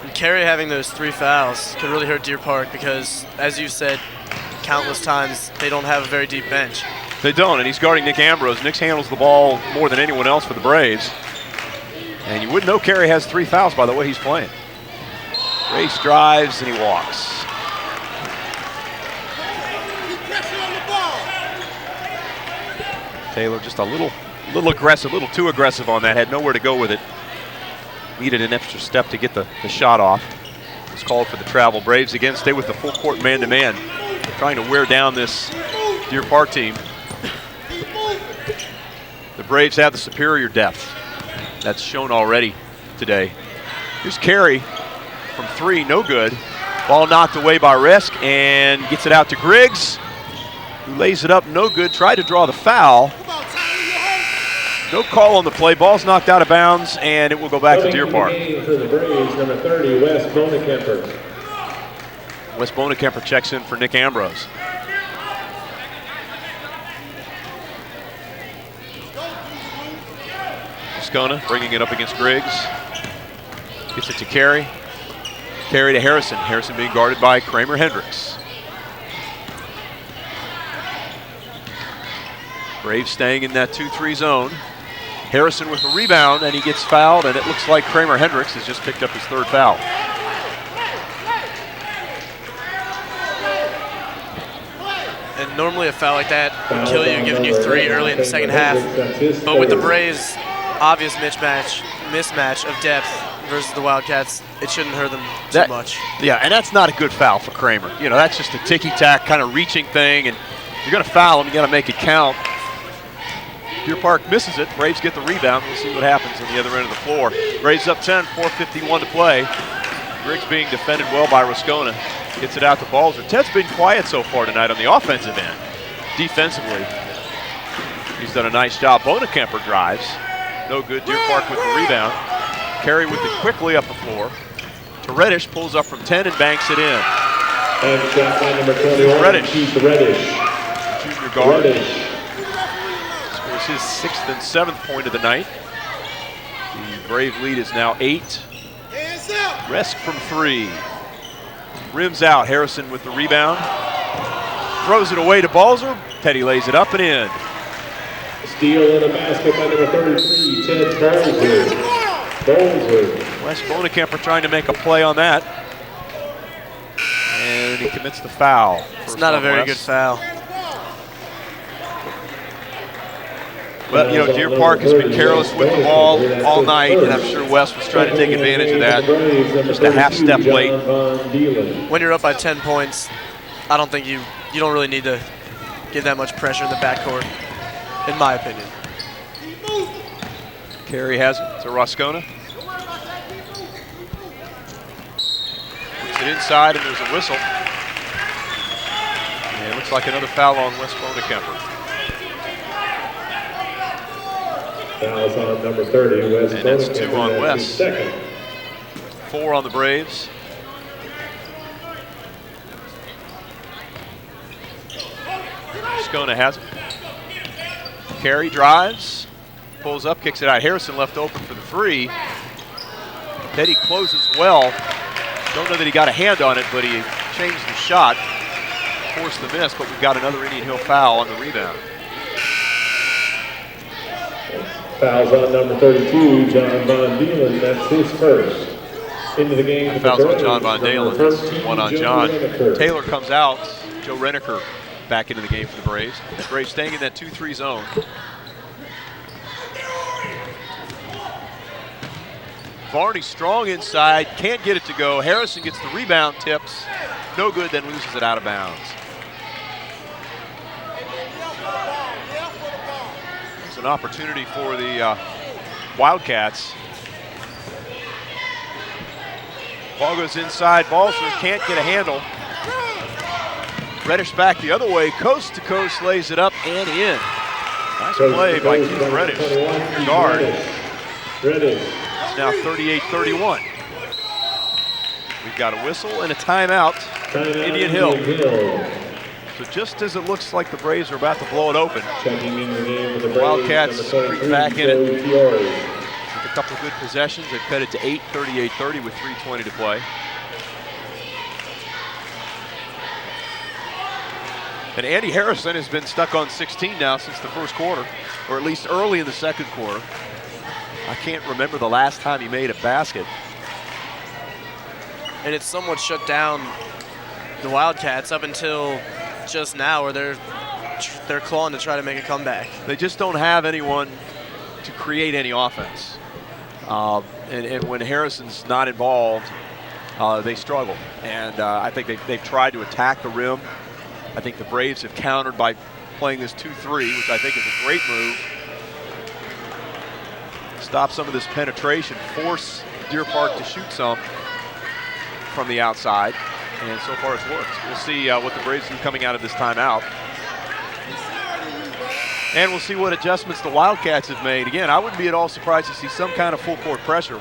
And Carey having those 3 fouls could really hurt Deer Park because, as you said countless times, they don't have a very deep bench. They don't, and he's guarding Nick Ambrose. Nick handles the ball more than anyone else for the Braves. And you wouldn't know Carey has 3 fouls by the way he's playing. Race drives and he walks. Taylor just a little aggressive, a little too aggressive on that. Had nowhere to go with it. Needed an extra step to get the shot off. Was called for the travel. Braves again stay with the full court man-to-man. Trying to wear down this Deer Park team. The Braves have the superior depth. That's shown already today. Here's Carey from 3, no good. Ball knocked away by Resk and gets it out to Griggs, who lays it up, no good. Tried to draw the foul. No call on the play. Ball's knocked out of bounds, and it will go back to Deer Park. For the Braves, number 30, Wes Bonekemper. Wes Bonekemper checks in for Nick Ambrose. Moscona bringing it up against Griggs. Gets it to Carey. Carey to Harrison. Harrison being guarded by Kramer Hendricks. Braves staying in that 2-3 zone. Harrison with a rebound, and he gets fouled, and it looks like Kramer Hendricks has just picked up his 3rd foul. And normally a foul like that would kill you, giving you 3 early in the second half. But with the Braves' obvious mismatch of depth versus the Wildcats, it shouldn't hurt them too much. Yeah, and that's not a good foul for Kramer. You know, that's just a ticky-tack kind of reaching thing, and you're going to foul him, you got to make it count. Deer Park misses it. Braves get the rebound. We'll see what happens on the other end of the floor. Braves up 10, 4:51 to play. Griggs being defended well by Moscona. Gets it out to Balzer. Ted's been quiet so far tonight on the offensive end. Defensively, he's done a nice job. Bonekemper drives. No good. Deer Park with the rebound. Carey with it quickly up the floor. To Reddish, pulls up from 10 and banks it in. And shot by number 21, Reddish. Keith Reddish. Junior guard. Reddish. Scores his 6th and 7th point of the night. The Brave lead is now 8. Resk from 3. Rims out. Harrison with the rebound. Throws it away to Balzer. Teddy lays it up and in. Steal in a basket by number 33, Ted Balzer. Wes Bonekemper trying to make a play on that. And he commits the foul. It's not a very good foul. But, you know, Deer Park has been careless with the ball all night, and I'm sure Wes was trying to take advantage of that. Just a half step late. When you're up by 10 points, I don't think you don't really need to give that much pressure in the backcourt, in my opinion. Carey has it to Moscona. Puts it inside, and there's a whistle. And it looks like another foul on Wes Bonekemper. Fouls on number 30, Wes And that's 2 Bonekemper. on Wes. Second. 4 on the Braves. Moscona has it. Carey drives, pulls up, kicks it out. Harrison left open for the 3. Teddy closes well. Don't know that he got a hand on it, but he changed the shot, forced the miss, but we've got another Indian Hill foul on the rebound. Fouls on number 32, John Von Deelen. That's his first. Into the game. For the Fouls on Braves, John Von number Dalen. 13, One on Joe John. Reneker. Taylor comes out. Joe Reneker back into the game for the Braves. The Braves staying in that 2-3 zone. Varney strong inside, can't get it to go. Harrison gets the rebound, tips. No good, then loses it out of bounds. It's an opportunity for the Wildcats. Ball goes inside, Balser can't get a handle. Reddish back the other way, coast to coast, lays it up and in. Nice play by Keith Reddish, guard. Reddish. It's now 38-31. We've got a whistle and a timeout. Indian Hill. So just as it looks like the Braves are about to blow it open, Checking in the game for the Wildcats Braves, creep back in it. Joe Fiore. with a couple of good possessions, they've cut it to 8, 38-30 with 3:20 to play. And Andy Harrison has been stuck on 16 now since the first quarter, or at least early in the second quarter. I can't remember the last time he made a basket. And it's somewhat shut down the Wildcats up until just now, where they're clawing to try to make a comeback. They just don't have anyone to create any offense. And when Harrison's not involved, they struggle. And I think they've tried to attack the rim. I think the Braves have countered by playing this 2-3, which I think is a great move. Stop some of this penetration, force Deer Park to shoot some from the outside, and so far it's worked. We'll see what the Braves do coming out of this timeout. And we'll see what adjustments the Wildcats have made. Again, I wouldn't be at all surprised to see some kind of full court pressure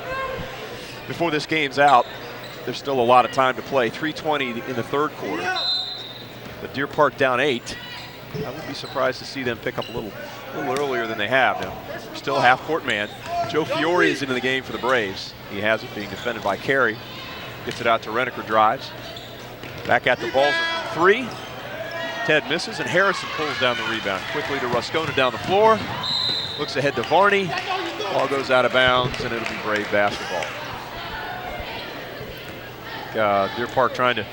before this game's out. There's still a lot of time to play. 3:20 in the third quarter. But Deer Park down 8. I wouldn't be surprised to see them pick up a little earlier than they have. Now, still half-court man. Joe Fiore is into the game for the Braves. He has it being defended by Carey. Gets it out to Reneker, drives. Back at the Balser from 3. Ted misses, and Harrison pulls down the rebound. Quickly to Ruscona down the floor. Looks ahead to Varney. Ball goes out of bounds, and it'll be Brave basketball. Deer Park trying to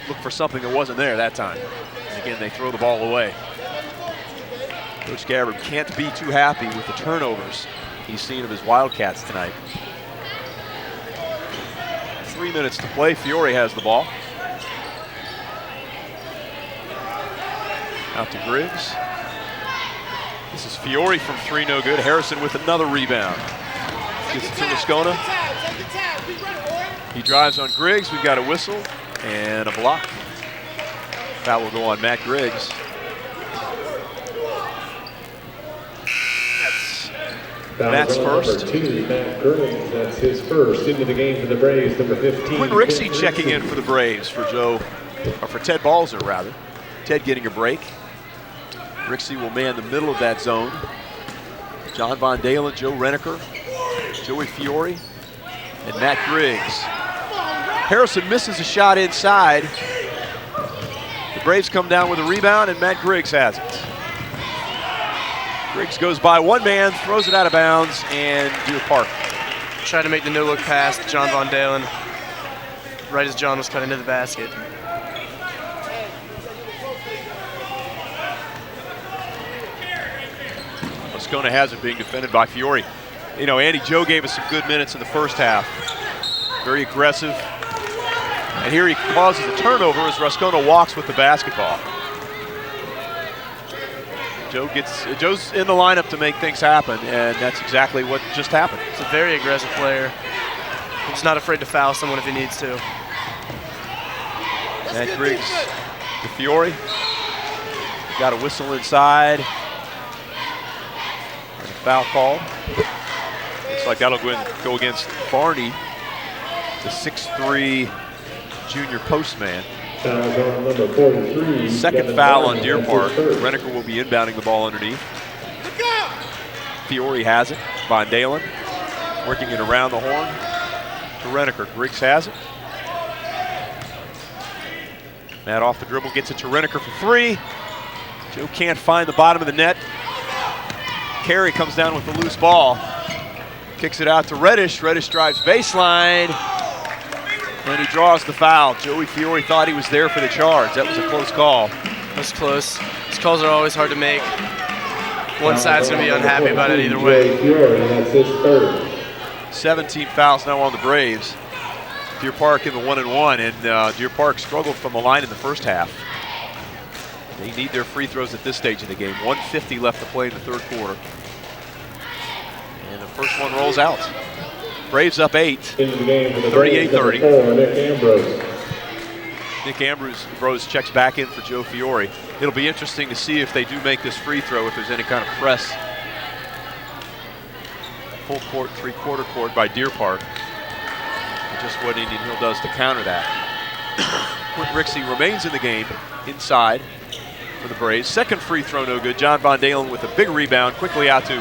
look for something that wasn't there that time. And again, they throw the ball away. Coach Gabbard can't be too happy with the turnovers he's seen of his Wildcats tonight. 3 minutes to play. Fiore has the ball. Out to Griggs. This is Fiore from 3, no good. Harrison with another rebound. Gets it to Ruscona. He drives on Griggs. We've got a whistle and a block. That will go on Matt Griggs. Matt's first. Matt Griggs, that's his first into the game for the Braves, number 15. Quinn Rixey checking in for the Braves for Ted Balser rather. Ted getting a break. Rixey will man the middle of that zone. John Von Dalen, Joe Reneker, Joey Fiore, and Matt Griggs. Harrison misses a shot inside. The Braves come down with a rebound, and Matt Griggs has it. Griggs goes by one man, throws it out of bounds, and Deer Park. Tried to make the no-look pass to John Von Dalen right as John was cutting into the basket. Ruscona has it, being defended by Fiore. You know, Andy Joe gave us some good minutes in the first half. Very aggressive. And here he causes a turnover as Ruscona walks with the basketball. Joe's in the lineup to make things happen, and that's exactly what just happened. He's a very aggressive player. He's not afraid to foul someone if he needs to. Matt Griggs to Fiore. Got a whistle inside. And a foul call. Looks like that'll go against Varney, the 6'3" junior postman. Number 43. Second foul on Deer Park. Reneker will be inbounding the ball underneath. Fiore has it. Von Dalen. Working it around the horn to Renneker. Griggs has it. Matt off the dribble, gets it to Renneker for three. Joe can't find the bottom of the net. Carey comes down with the loose ball. Kicks it out to Reddish. Reddish drives baseline. And he draws the foul. Joey Fiore thought he was there for the charge. That was a close call. That was close. These calls are always hard to make. One side's going to be unhappy about it either way. That's his third. 17 fouls now on the Braves. Deer Park in the 1-1, and Deer Park struggled from the line in the first half. They need their free throws at this stage of the game. 1:50 left to play in the third quarter. And the first one rolls out. Braves up 8, 38-30. Nick Ambrose checks back in for Joe Fiore. It'll be interesting to see if they do make this free throw, if there's any kind of press. Full court, three-quarter court by Deer Park. And just what Indian Hill does to counter that. Quint Rixey remains in the game inside for the Braves. Second free throw no good. John Von Dalen with a big rebound, quickly out to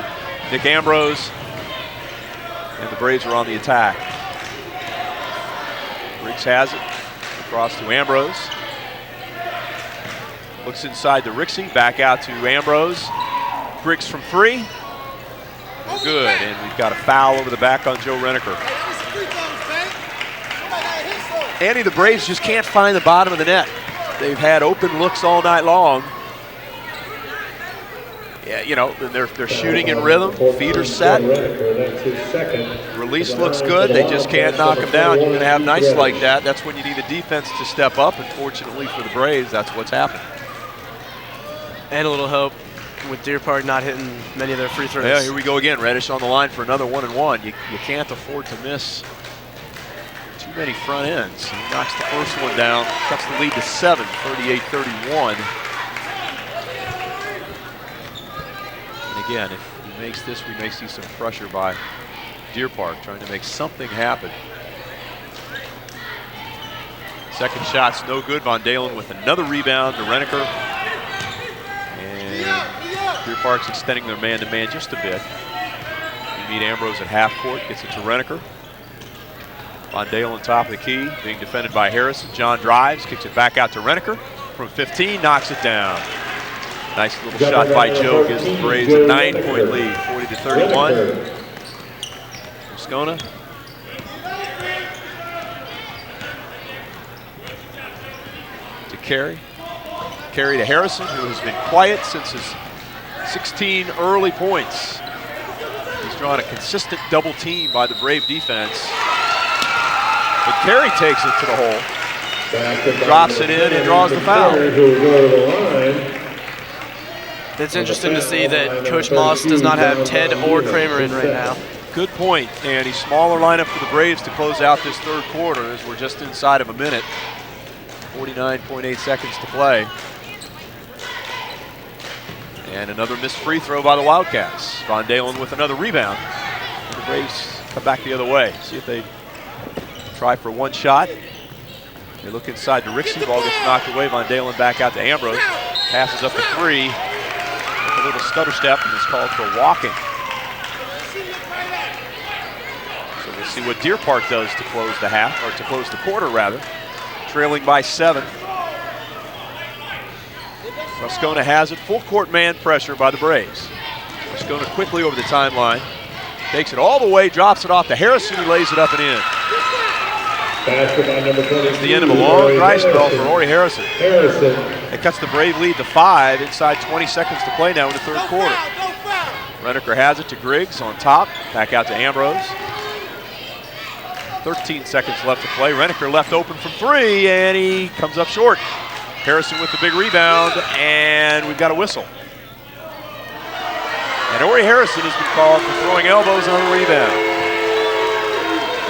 Nick Ambrose. And the Braves are on the attack. Griggs has it. Across to Ambrose. Looks inside to Rixey. Back out to Ambrose. Griggs from three. Good. And we've got a foul over the back on Joe Renneker. Andy, the Braves just can't find the bottom of the net. They've had open looks all night long. Yeah, you know, they're shooting in rhythm. Feet are set. Release looks good. They just can't knock them down. You're going to have nights like that. That's when you need the defense to step up. And fortunately for the Braves, that's what's happened. And a little hope with Deer Park not hitting many of their free throws. Yeah, here we go again. Reddish on the line for another 1-1. You can't afford to miss too many front ends. He knocks the first one down, cuts the lead to 7, 38-31. And again, if he makes this, we may see some pressure by Deer Park trying to make something happen. Second shot's no good. Von Dalen with another rebound to Renneker. And Deer Park's extending their man-to-man just a bit. You meet Ambrose at half court, gets it to Renneker. Von Dalen top of the key, being defended by Harrison. John drives, kicks it back out to Renneker. From 15, knocks it down. Nice little shot by Joe, gives the Braves a 9-point lead, 40-31. Moscona. To Carey. Carey to Harrison, who has been quiet since his 16 early points. He's drawn a consistent double team by the Brave defense. But Carey takes it to the hole. Drops it in and draws the foul. It's interesting to see that Coach Moss does not have Ted or Kramer in right now. Good point, Andy. Smaller lineup for the Braves to close out this third quarter as we're just inside of a minute. 49.8 seconds to play. And another missed free throw by the Wildcats. Von Dalen with another rebound. And the Braves come back the other way. See if they try for one shot. They look inside to Rixey. Ball gets knocked away. Von Dalen back out to Ambrose. Passes up to three. With a little stutter step and is called for walking. So we'll see what Deer Park does to close the half, or to close the quarter rather. Trailing by 7. Moscona has it. Full court man pressure by the Braves. Moscona quickly over the timeline. Takes it all the way, drops it off to Harrison, who lays it up and in. It's the end of a long dry spell for Ori Harrison. It cuts the Brave lead to 5 inside 20 seconds to play now in the third quarter. Renneker has it to Griggs on top. Back out to Ambrose. 13 seconds left to play. Renneker left open from 3, and he comes up short. Harrison with the big rebound, and we've got a whistle. And Ori Harrison has been called for throwing elbows on the rebound.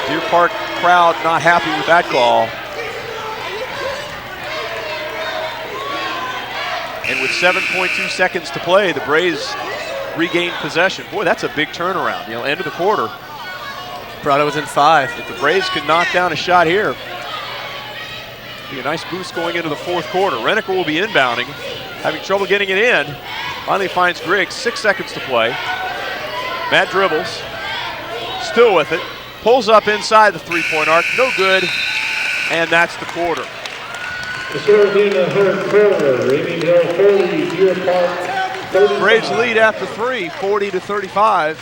Deer Park crowd not happy with that call. And with 7.2 seconds to play, the Braves regain possession. Boy, that's a big turnaround. You know, end of the quarter. Brought it within 5. If the Braves could knock down a shot here, be a nice boost going into the fourth quarter. Renneker will be inbounding, having trouble getting it in. Finally finds Griggs, 6 seconds to play. Matt dribbles, Still with it. Pulls up inside the three-point arc. No good. And that's the quarter. The score at the end of the third quarter, Raymond Hill 40, Deer Park 35. Braves lead after 3, 40-35.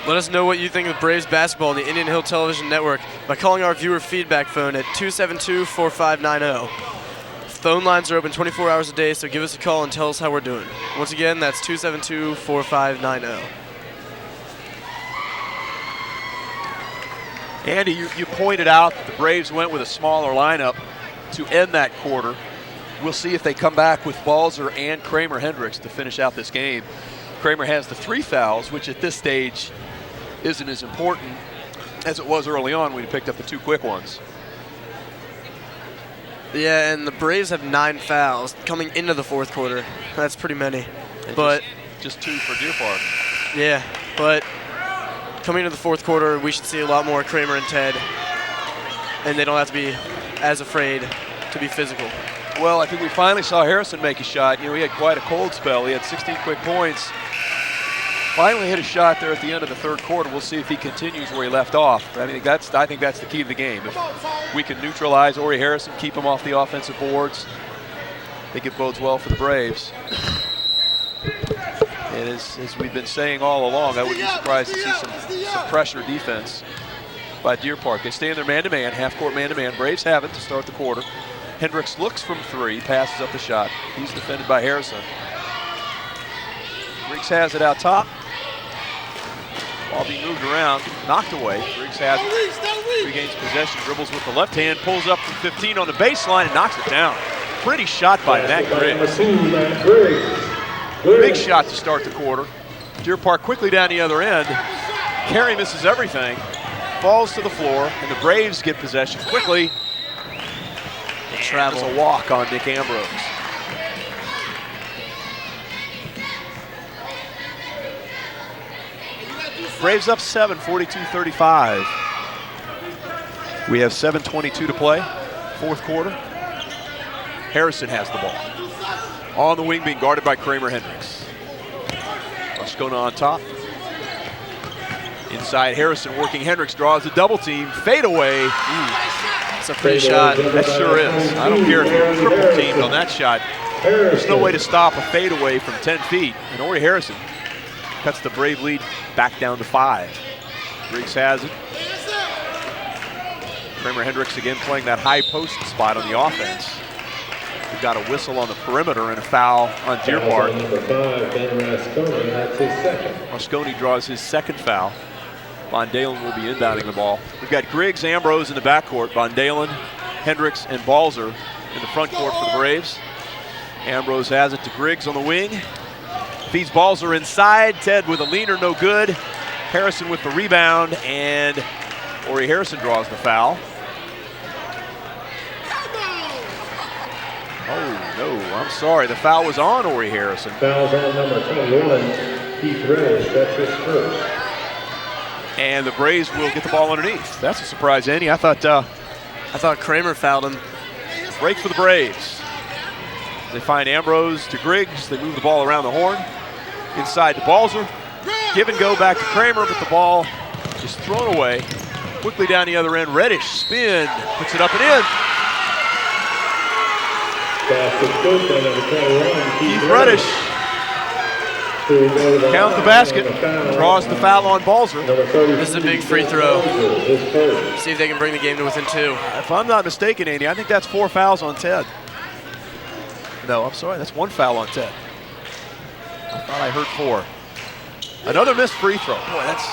Let us know what you think of Braves basketball on the Indian Hill Television Network by calling our viewer feedback phone at 272-4590. Phone lines are open 24 hours a day, so give us a call and tell us how we're doing. Once again, that's 272-4590. Andy, you pointed out that the Braves went with a smaller lineup to end that quarter. We'll see if they come back with Balzer and Kramer Hendricks to finish out this game. Kramer has the 3 fouls, which at this stage isn't as important as it was early on when he picked up the 2 quick ones. Yeah, and the Braves have 9 fouls coming into the fourth quarter. That's pretty many. And But just 2 for Deer Park. yeah, but coming into the fourth quarter, we should see a lot more Kramer and Ted, and they don't have to be as afraid to be physical. Well, I think we finally saw Harrison make a shot. You know, he had quite a cold spell. He had 16 quick points. Finally hit a shot there at the end of the third quarter. We'll see if he continues where he left off. I think that's the key to the game. If we can neutralize Ori Harrison, keep him off the offensive boards, I think it bodes well for the Braves. And as we've been saying all along, I wouldn't be surprised to see some pressure defense by Deer Park. They stay in their man-to-man, half-court man-to-man. Braves have it to start the quarter. Hendricks looks from 3, passes up the shot. He's defended by Harrison. Griggs has it out top. Ball being moved around, knocked away. Griggs has it, regains possession, dribbles with the left hand, pulls up from 15 on the baseline and knocks it down. Pretty shot by Matt Griggs. Big shot to start the quarter. Deer Park quickly down the other end. Carey misses everything, falls to the floor, and the Braves get possession quickly. Travel. There's a walk on Nick Ambrose. Braves up 7, 42-35. We have 7:22 to play, fourth quarter. Harrison has the ball. On the wing being guarded by Kramer Hendricks. Moscona on top. Inside Harrison working Hendricks, draws a double team, fade away. It's a pretty shot. That sure is. I don't care if you're triple teamed on that shot. There's no way to stop a fadeaway from 10 feet. And Ori Harrison cuts the Brave lead back down to 5. Griggs has it. Kramer Hendricks again playing that high post spot on the offense. We've got a whistle on the perimeter and a foul on Deer Park. Number 5, Ben Rasconi, that's his second. Mosconi draws his second foul. Von Dalen will be inbounding the ball. We've got Griggs, Ambrose in the backcourt. Von Dalen, Hendricks, and Balzer in the front court for the Braves. Ambrose has it to Griggs on the wing. Feeds Balzer inside. Ted with a leaner, no good. Harrison with the rebound, and Ori Harrison draws the foul. Oh, no, I'm sorry. The foul was on Ori Harrison. Fouls on number 21, Keith Reddish, that's his first. And the Braves will get the ball underneath. That's a surprise, Andy. I thought Kramer fouled him. Break for the Braves. They find Ambrose to Griggs. They move the ball around the horn. Inside to Balzer. Give and go back to Kramer, but the ball is thrown away. Quickly down the other end. Reddish spin, puts it up and in. Basket good by number 21, Keith Reddish. Count the basket. Draws the foul on Balzer. This is a big free throw. See if they can bring the game to within 2. If I'm not mistaken, Andy, I think that's 4 fouls on Ted. No, I'm sorry, that's 1 foul on Ted. I thought I heard 4. Another missed free throw. Boy, that's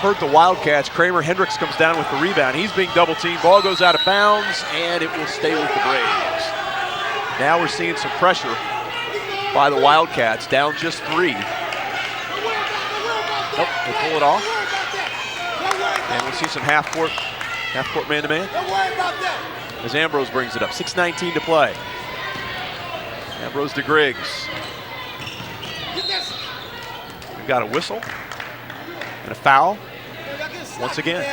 hurt the Wildcats. Kramer Hendricks comes down with the rebound. He's being double teamed. Ball goes out of bounds, and it will stay with the Braves. Now we're seeing some pressure by the Wildcats, down just 3. Nope, they pull it off. And we'll see some half-court man-to-man. As Ambrose brings it up. 6:19 to play. Ambrose to Griggs. We've got a whistle and a foul once again.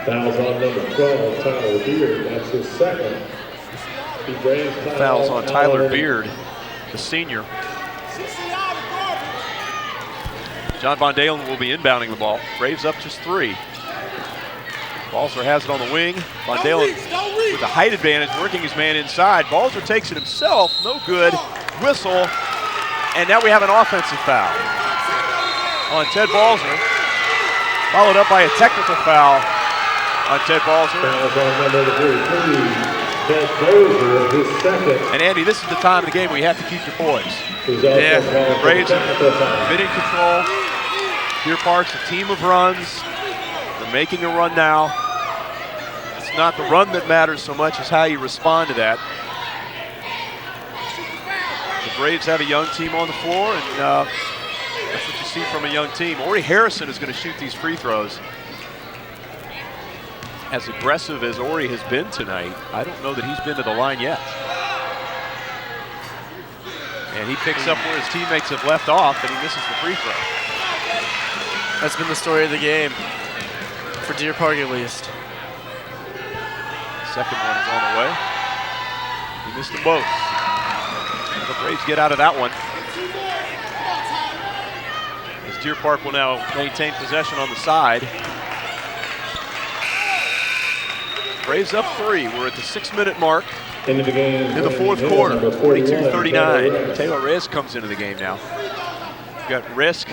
Fouls on number 12, Tyler Beard, that's his second. The Braves Fouls on Tyler Beard, the senior. John Von Dalen will be inbounding the ball. Braves up just 3. Balzer has it on the wing. Von Dalen with a height advantage, working his man inside. Balzer takes it himself, no good. Whistle, and now we have an offensive foul on Ted Balzer, followed up by a technical foul on Ted Balzer. Fouls on number 33, Ted Balzer, his second. And Andy, this is the time of the game where you have to keep your poise. Yeah, The Braves have been in control. Deer Park's a team of runs. They're making a run now. It's not the run that matters so much as how you respond to that. The Braves have a young team on the floor, and that's what you see from a young team. Ori Harrison is going to shoot these free throws. As aggressive as Ori has been tonight, I don't know that he's been to the line yet. And he picks up where his teammates have left off, and he misses the free throw. That's been the story of the game, for Deer Park at least. Second one is on the way. He missed them both. The Braves get out of that one. As Deer Park will now maintain possession on the side. Braves up 3. We're at the 6-minute mark Into the game. in the fourth quarter. 42-39. Taylor Risk comes into the game now. We've got Risk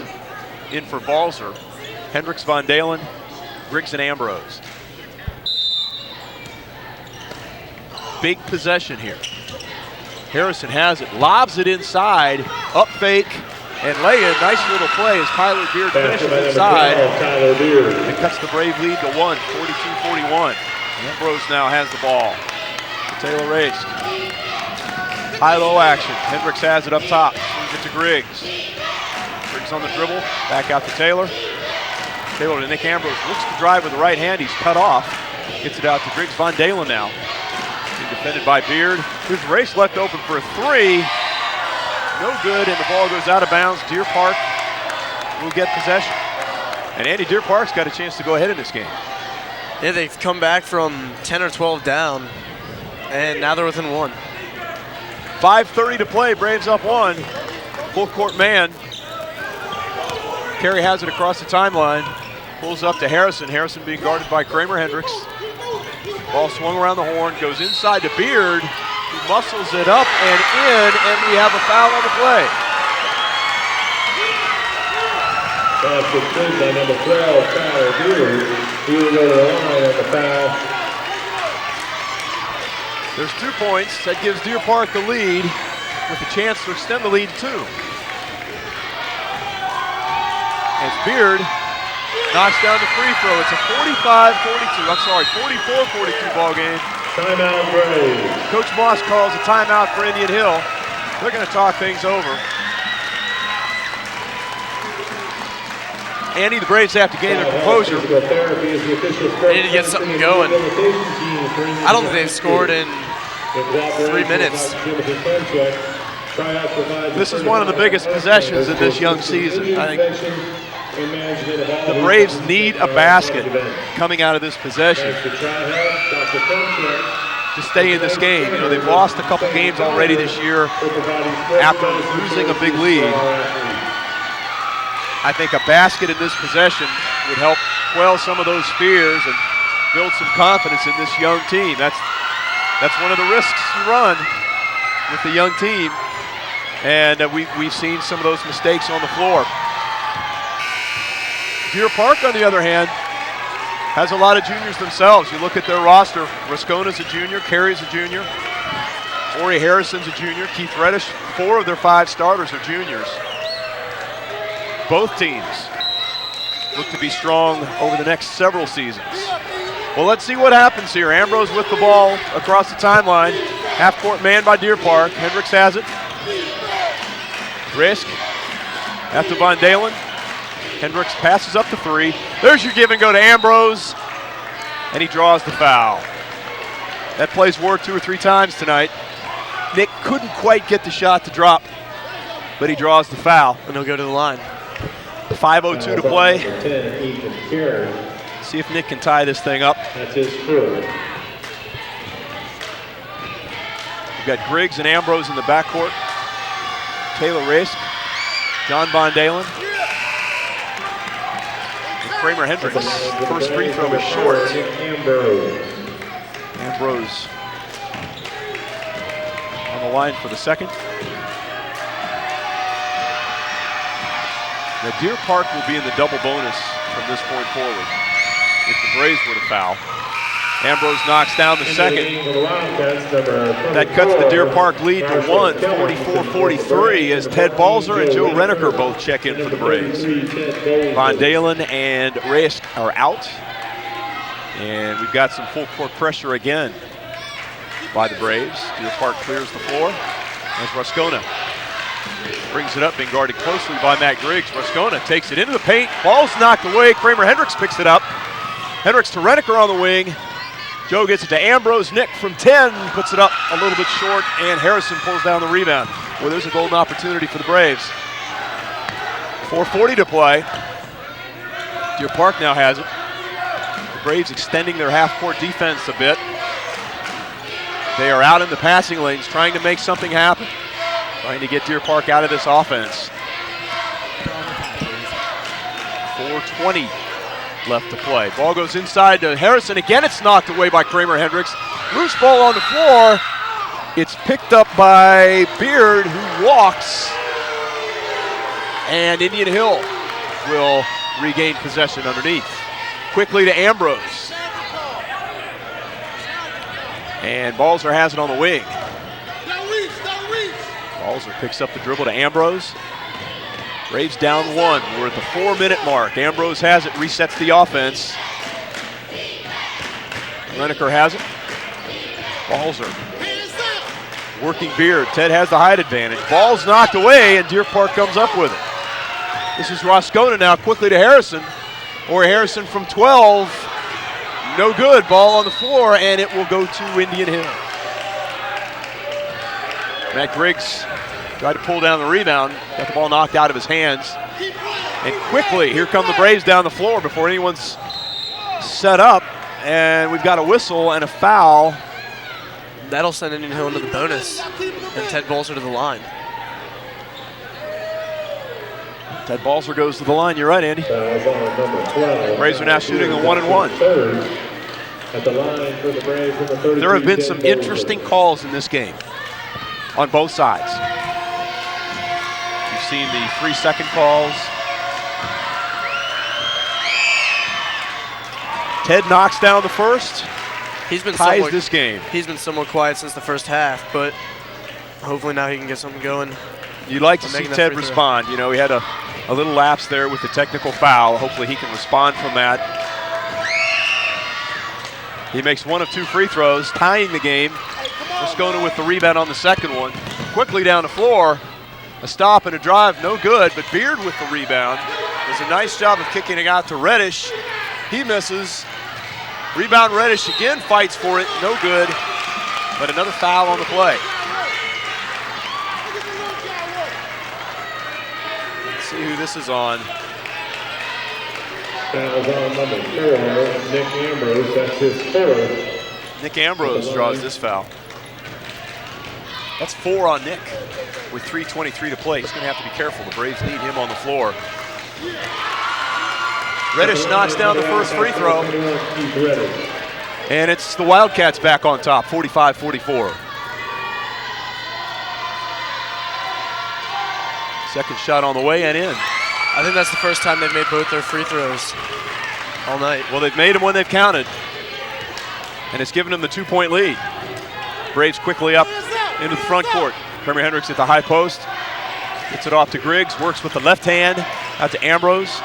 in for Balzer, Hendricks, Von Dalen, Griggs, and Ambrose. Big possession here. Harrison has it, lobs it inside, up fake, and lay in. Nice little play as Tyler Beard finishes inside. Tyler Beard. And cuts the Brave lead to 1, 42-41. Ambrose now has the ball. Taylor Risk. High-low action. Hendricks has it up top. Swings it to Griggs. Griggs on the dribble. Back out to Taylor. Taylor to Nick Ambrose. Looks to drive with the right hand. He's cut off. Gets it out to Griggs. Von Dalen now. Being defended by Beard. There's Race left open for a 3. No good, and the ball goes out of bounds. Deer Park will get possession. And Andy, Deer Park's got a chance to go ahead in this game. Yeah, they've come back from 10 or 12 down, and now they're within 1. 5:30 to play, Braves up 1. Full court man. Carey has it across the timeline. Pulls up to Harrison. Harrison being guarded by Kramer Hendricks. Ball swung around the horn, goes inside to Beard, who muscles it up and in, and we have a foul on the play. Pass complete by number 12, Tyler Beard. He will go to the line on the foul. There's 2 points. That gives Deer Park the lead with a chance to extend the lead to 2. As Beard knocks down the free throw. It's a 44-42 ball game. Timeout Braves. Coach Moss calls a timeout for Indian Hill. They're going to talk things over. Andy, the Braves have to gain their composure. They need to get something going. I don't think they've scored in 3 minutes. This is one of the biggest possessions in this young season. I think the Braves need a basket coming out of this possession to stay in this game. You know, they've lost a couple games already this year after losing a big lead. I think a basket in this possession would help quell some of those fears and build some confidence in this young team. That's one of the risks you run with the young team, and we've seen some of those mistakes on the floor. Deer Park, on the other hand, has a lot of juniors themselves. You look at their roster, Rascona's a junior, Carey's a junior, Ori Harrison's a junior, Keith Reddish, 4 of their 5 starters are juniors. Both teams look to be strong over the next several seasons. Well, let's see what happens here. Ambrose with the ball across the timeline. Half-court man by Deer Park. Hendricks has it. Risk after Von Dalen. Hendricks passes up to 3. There's your give and go to Ambrose, and he draws the foul. That play's worked 2 or 3 times tonight. Nick couldn't quite get the shot to drop, but he draws the foul. And he'll go to the line. 5:02 to play. 10, Ethan Carey. See if Nick can tie this thing up. That's his third. got Griggs and Ambrose in the backcourt. Taylor Risk, John Von Dalen. And Kramer Hendricks, first free throw is short. Ambrose on the line for the second. Now Deer Park will be in the double bonus from this point forward if the Braves were to foul. Ambrose knocks down the second. That cuts the Deer Park lead to 44-43 as Ted Balzer and Joe Reneker both check in for the Braves. Von Dalen and Risk are out. And we've got some full court pressure again by the Braves. Deer Park clears the floor as Rascona brings it up, being guarded closely by Matt Griggs. Rascona takes it into the paint. Ball's knocked away. Kramer Hendricks picks it up. Hendricks to Reneker on the wing. Joe gets it to Ambrose. Nick from 10 puts it up a little bit short, and Harrison pulls down the rebound. Well, there's a golden opportunity for the Braves. 4:40 to play. Deer Park now has it. The Braves extending their half-court defense a bit. They are out in the passing lanes trying to make something happen. Trying to get Deer Park out of this offense. 4:20 left to play. Ball goes inside to Harrison. Again, it's knocked away by Kramer Hendricks. Loose ball on the floor. It's picked up by Beard, who walks. And Indian Hill will regain possession underneath. Quickly to Ambrose. And Balzer has it on the wing. Balzer picks up the dribble to Ambrose. Braves down one. We're at the 4-minute mark. Ambrose has it, resets the offense. Reneker has it. Balzer working Beard. Ted has the height advantage. Ball's knocked away, and Deer Park comes up with it. This is Rascona now, quickly to Harrison. Or Harrison from 12. No good. Ball on the floor, and it will go to Indian Hill. Matt Griggs tried to pull down the rebound, got the ball knocked out of his hands. And quickly, here come the Braves down the floor before anyone's set up. And we've got a whistle and a foul. That'll send Indian Hill into the bonus, and Ted Balzer to the line. Ted Balzer goes to the line. You're right, Andy. Braves are now shooting a 1-and-1. There have been some interesting calls in this game on both sides. You've seen the 3-second calls. Ted knocks down the first. He's been ties this game. He's been somewhat quiet since the first half, but hopefully now he can get something going. You'd like to see Ted respond. You know, he had a little lapse there with the technical foul. Hopefully he can respond from that. He makes one of two free throws, tying the game. Rascona with the rebound on the second one. Quickly down the floor. A stop and a drive, no good, but Beard with the rebound. Does a nice job of kicking it out to Reddish. He misses. Rebound Reddish again, fights for it, no good. But another foul on the play. Let's see who this is on. Foul's on number 4, Nick Ambrose. That's his fourth. Nick Ambrose draws this foul. That's 4 on Nick with 3:23 to play. He's going to have to be careful. The Braves need him on the floor. Reddish knocks down the first free throw. And it's the Wildcats back on top, 45-44. Second shot on the way and in. I think that's the first time they've made both their free throws all night. Well, they've made them when they've counted. And it's given them the 2-point lead. Braves quickly up into the front court. Kramer Hendricks at the high post. Gets it off to Griggs, works with the left hand, out to Ambrose.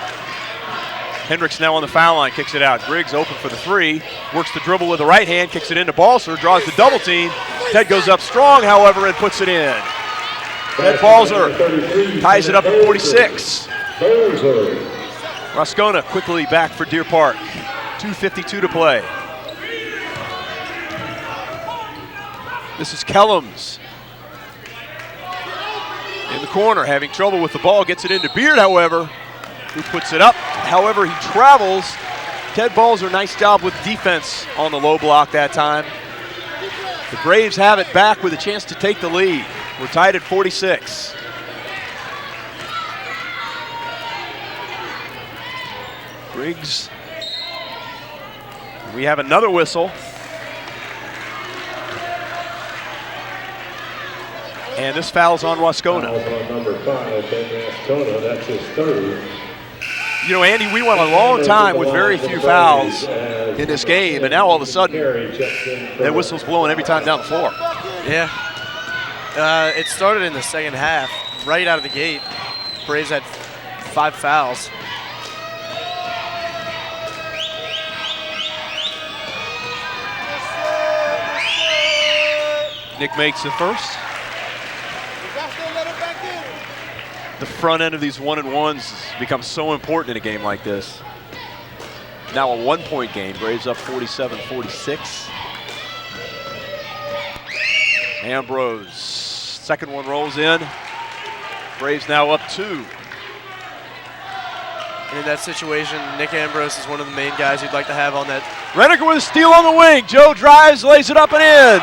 Hendricks now on the foul line, kicks it out. Griggs open for the three, works the dribble with the right hand, kicks it into Balzer, draws the double team. Ted goes up strong, however, and puts it in. Ted Balzer ties it up at 46. Rascona quickly back for Deer Park. 2:52 to play. This is Kellums. In the corner, having trouble with the ball, gets it into Beard, however, who puts it up. However, he travels. Ted Balzer, nice job with defense on the low block that time. The Braves have it back with a chance to take the lead. We're tied at 46. Briggs. We have another whistle. And this foul's on Wascona. Foul's on number 5, Ben Wascona. That's his third. You know, Andy, we went a long time with very few fouls in this game, and now all of a sudden, that whistle's blowing every time down the floor. Yeah. It started in the second half, right out of the gate. Braves had 5 fouls. Nick makes the first. The front end of these 1-and-1s becomes so important in a game like this. Now a 1-point game. Braves up 47-46. Ambrose, second one rolls in. Braves now up 2. And in that situation, Nick Ambrose is one of the main guys you'd like to have on that. Reneker with a steal on the wing. Joe drives, lays it up and in.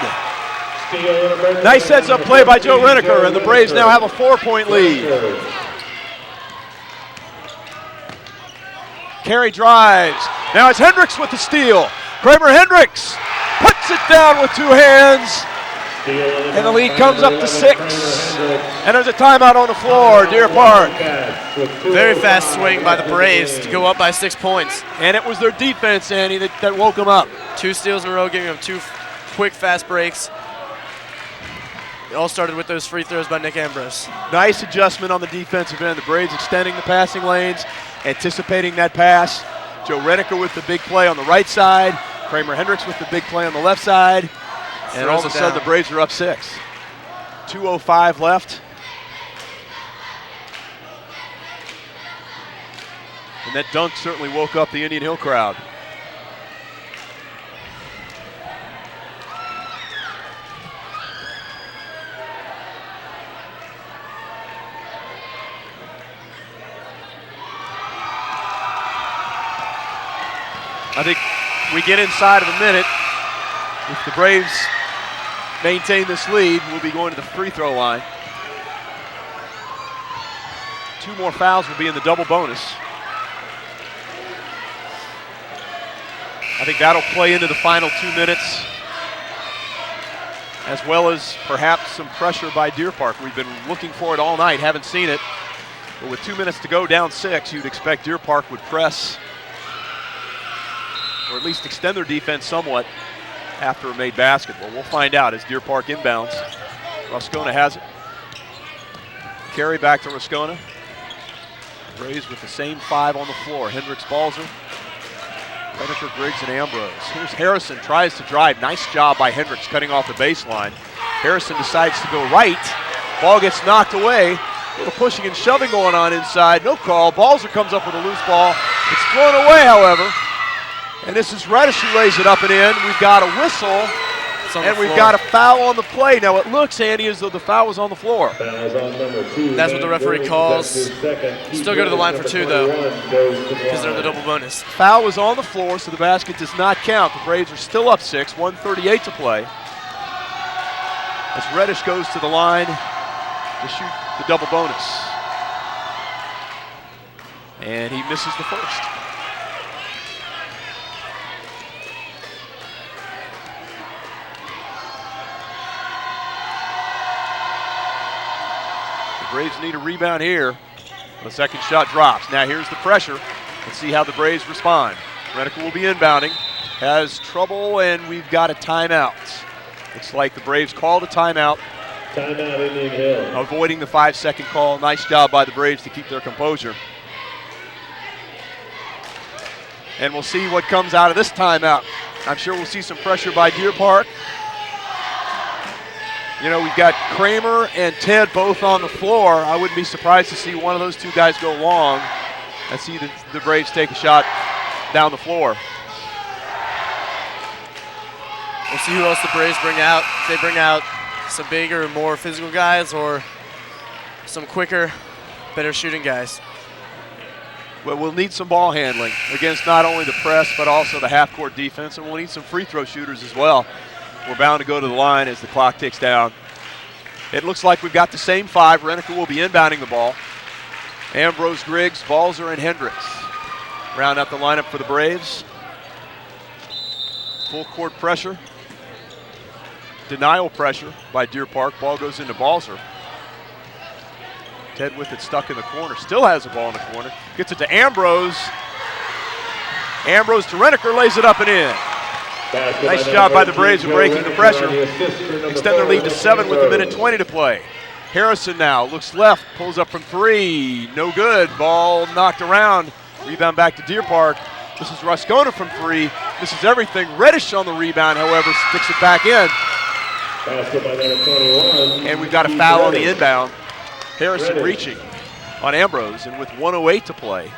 Nice heads-up play by Joe Reneker, and the Braves now have a 4-point lead. Carey drives. Now it's Hendricks with the steal. Kramer Hendricks puts it down with 2 hands. And the lead comes up to 6. And there's a timeout on the floor, Deer Park. Very fast swing by the Braves to go up by 6 points. And it was their defense, Andy, that woke them up. 2 steals in a row, giving them 2 quick, fast breaks. It all started with those free throws by Nick Ambrose. Nice adjustment on the defensive end. The Braves extending the passing lanes, anticipating that pass. Joe Reneker with the big play on the right side. Kramer Hendricks with the big play on the left side. And all of a sudden the Braves are up 6. 2:05 left. And that dunk certainly woke up the Indian Hill crowd. I think we get inside of a minute. If the Braves maintain this lead, we'll be going to the free throw line. 2 more fouls will be in the double bonus. I think that'll play into the final 2 minutes, as well as perhaps some pressure by Deer Park. We've been looking for it all night, haven't seen it. But with 2 minutes to go, down 6, you'd expect Deer Park would press, or at least extend their defense somewhat after a made basket. Well, we'll find out as Deer Park inbounds. Wascona has it. Carey back to Wascona. Braves with the same 5 on the floor. Hendricks, Balzer, Reneker, Briggs, and Ambrose. Here's Harrison, tries to drive. Nice job by Hendricks cutting off the baseline. Harrison decides to go right. Ball gets knocked away. A little pushing and shoving going on inside. No call. Balzer comes up with a loose ball. It's thrown away, however. And this is Reddish who lays it up and in. We've got a whistle, and we've got a foul on the play. Now it looks, Andy, as though the foul was on the floor. That's what the referee calls. Still go to the line for 2, though, because they're in the double bonus. Foul was on the floor, so the basket does not count. The Braves are still up 6, 1:38 to play. As Reddish goes to the line to shoot the double bonus. And he misses the first. Braves need a rebound here. The second shot drops. Now here's the pressure. Let's see how the Braves respond. Reneker will be inbounding. Has trouble, and we've got a timeout. Looks like the Braves called a timeout. Timeout, Indian Hill. Avoiding the 5-second call. Nice job by the Braves to keep their composure. And we'll see what comes out of this timeout. I'm sure we'll see some pressure by Deer Park. You know, we've got Kramer and Ted both on the floor. I wouldn't be surprised to see one of those 2 guys go long and see the Braves take a shot down the floor. We'll see who else the Braves bring out. If they bring out some bigger, more physical guys, or some quicker, better shooting guys. Well, we'll need some ball handling against not only the press, but also the half-court defense, and we'll need some free throw shooters as well. we're bound to go to the line as the clock ticks down. It looks like we've got the same 5. Reneker will be inbounding the ball. Ambrose, Griggs, Balzer, and Hendricks round out the lineup for the Braves. Full court pressure. Denial pressure by Deer Park. Ball goes into Balzer. Ted with it stuck in the corner. Still has the ball in the corner. Gets it to Ambrose. Ambrose to Reneker, lays it up and in. Nice job by the Braves of breaking the pressure. Extend their lead to 7 with 1:20 to play. Harrison now looks left, pulls up from 3. No good. Ball knocked around. Rebound back to Deer Park. This is Ruscona from 3. This is everything. Reddish on the rebound, however, sticks it back in. And we've got a foul on the inbound. Harrison reaching on Ambrose, and with 1:08 to play.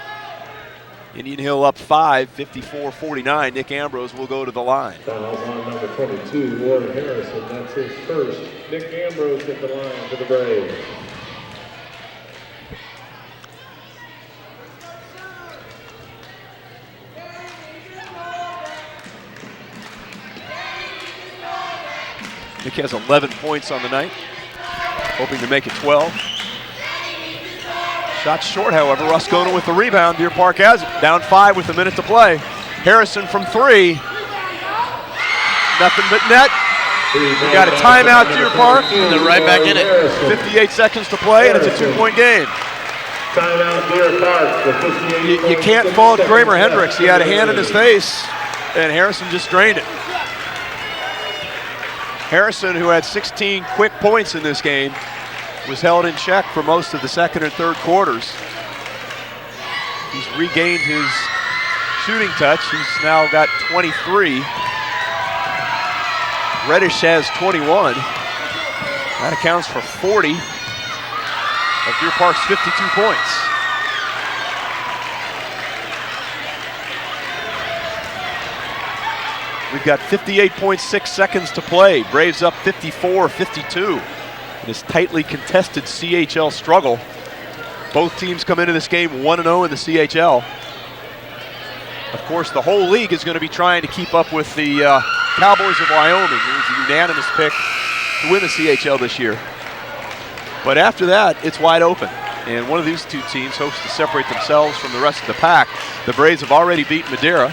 Indian Hill up 5, 54-49. Nick Ambrose will go to the line. Fouls on number 22, Ward Harrison. That's his first. Nick Ambrose at the line for the Braves. Nick has 11 points on the night, hoping to make it 12. Shot short, however. Ruscona with the rebound. Deer Park has it. Down 5 with 1 minute to play. Harrison from 3. Nothing but net. We got a timeout, Deer Park. And they're right back in it. 58 seconds to play, and it's a 2-point game. Timeout, Deer Park. With 58 You can't fault Kramer Hendricks. He had a hand in his face, and Harrison just drained it. Harrison, who had 16 quick points in this game, was held in check for most of the second and third quarters. He's regained his shooting touch. He's now got 23. Reddish has 21. That accounts for 40 of Deer Park's 52 points. We've got 58.6 seconds to play. Braves up 54-52. In this tightly contested CHL struggle. Both teams come into this game 1-0 in the CHL. Of course, the whole league is going to be trying to keep up with the Cowboys of Wyoming, who was a unanimous pick to win the CHL this year. But after that, it's wide open. And one of these two teams hopes to separate themselves from the rest of the pack. The Braves have already beaten Madeira.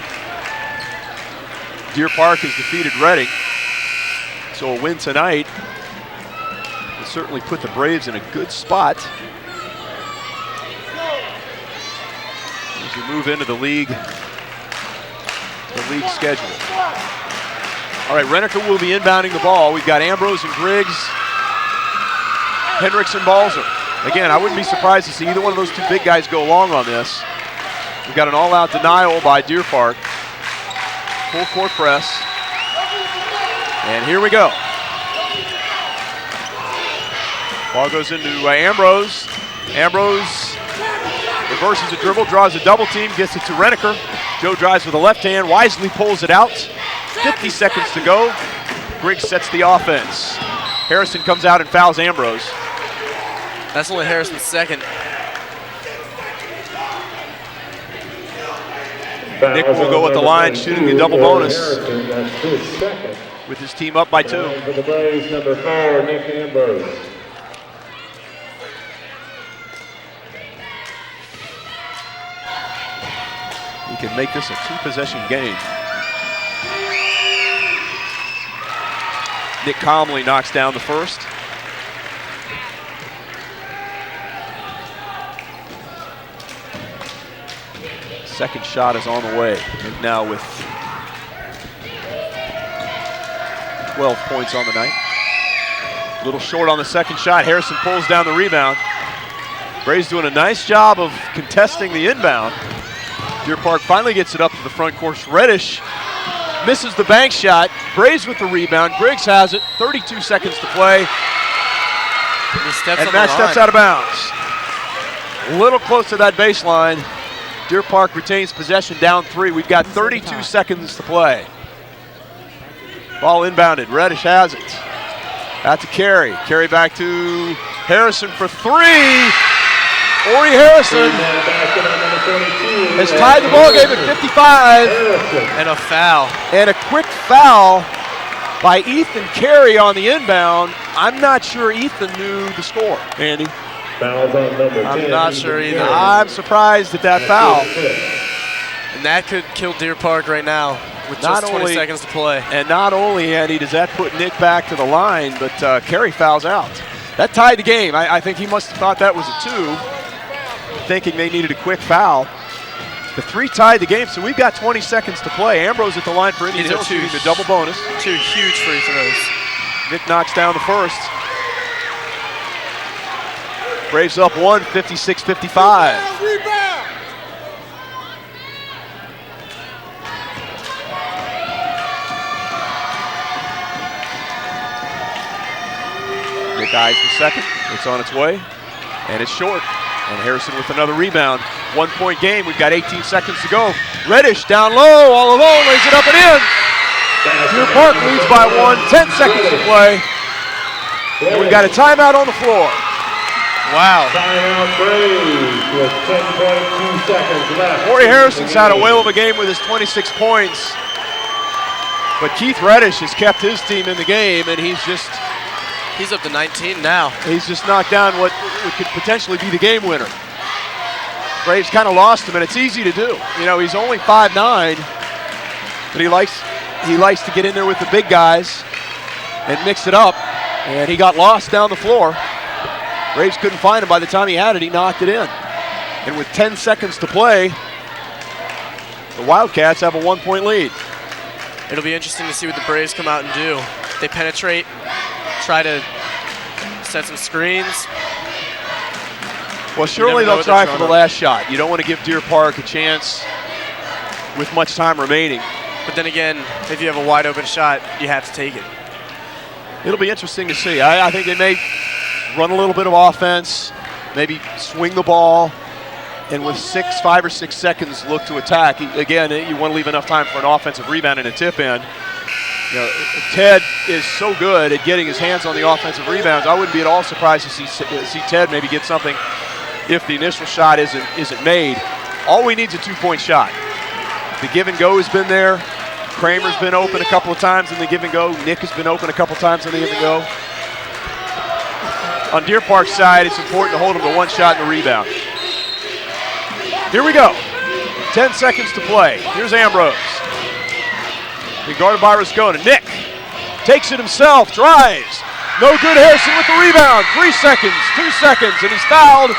Deer Park has defeated Reading. So a win tonight will certainly put the Braves in a good spot as we move into the league schedule. All right, Reneker will be inbounding the ball. We've got Ambrose and Griggs, Hendricks and Balzer. Again, I wouldn't be surprised to see either one of those two big guys go long on this. We've got an all-out denial by Deer Park. Full court press. And here we go. Ball goes into Ambrose. Ambrose reverses a dribble, draws a double team, gets it to Reneker. Joe drives with the left hand, wisely pulls it out. 50 seconds to go. Griggs sets the offense. Harrison comes out and fouls Ambrose. That's only Harrison's second. Nick will go at the line, shooting the double bonus That's his second. with his team up by 2. And for the Braves, number 4, Nick Ambrose. He can make this a 2-possession game. Nick calmly knocks down the first. Second shot is on the way. Nick now with 12 points on the night. A little short on the second shot. Harrison pulls down the rebound. Braves doing a nice job of contesting the inbound. Deer Park finally gets it up to the front court. Reddish misses the bank shot. Braves with the rebound. Griggs has it. 32 seconds to play. And Matt steps out of bounds. A little close to that baseline. Deer Park retains possession down 3. We've got 32 seconds to play. Ball inbounded. Reddish has it. Out to Carey. Carey back to Harrison for 3. Ori Harrison has tied the ball game at 55. And a foul. And a quick foul by Ethan Carey on the inbound. I'm not sure Ethan knew the score, Andy. Fouls on number 10. I'm not sure either. I'm surprised at that foul. And that could kill Deer Park right now with Not just 20 only- seconds to play. And not only, Andy, does that put Nick back to the line, but Carey fouls out. That tied the game. I think he must have thought that was a 2, thinking they needed a quick foul. The 3 tied the game, so we've got 20 seconds to play. Ambrose at the line for Indian These are Hill, two shooting the double bonus. 2 huge free throws. Nick knocks down the first. Braves up 1, 56-55. Rebound. Nick eyes the second. It's on its way, and it's short. And Harrison with another rebound. 1-point game. We've got 18 seconds to go. Reddish down low, all alone, lays it up and in. Deer Park leads by 1, 10 seconds to play. And we've got a timeout on the floor. Wow. Timeout Braves with 10.2 seconds left. Corey Harrison's had a whale of a game with his 26 points. But Keith Reddish has kept his team in the game, and he's just up to 19 now. knocked down what could potentially be the game winner. Braves kind of lost him, and it's easy to do. You know, he's only 5'9", but he likes to get in there with the big guys and mix it up, and he got lost down the floor. Braves couldn't find him. By the time he had it, he knocked it in. And with 10 seconds to play, the Wildcats have a 1-point lead. It'll be interesting to see what the Braves come out and do. They penetrate, try to set some screens. Well, surely know they'll what try they're for the throwing last shot. You don't want to give Deer Park a chance with much time remaining. But then again, if you have a wide open shot, you have to take it. It'll be interesting to see. I think they may run a little bit of offense, maybe swing the ball, and with 5 or 6 seconds look to attack. Again, you want to leave enough time for an offensive rebound and a tip in. You know, Ted is so good at getting his hands on the offensive rebounds. I wouldn't be at all surprised to see Ted maybe get something if the initial shot isn't made. All we need is a 2-point shot. The give and go has been there. Kramer's been open a couple of times in the give and go. Nick has been open a couple of times in the give and go. On Deer Park's side, it's important to hold them to 1 shot and a rebound. Here we go. 10 seconds to play. Here's Ambrose. Being guarded by Rascona. Nick takes it himself, drives. No good. Harrison with the rebound. 3 seconds, 2 seconds, and he's fouled.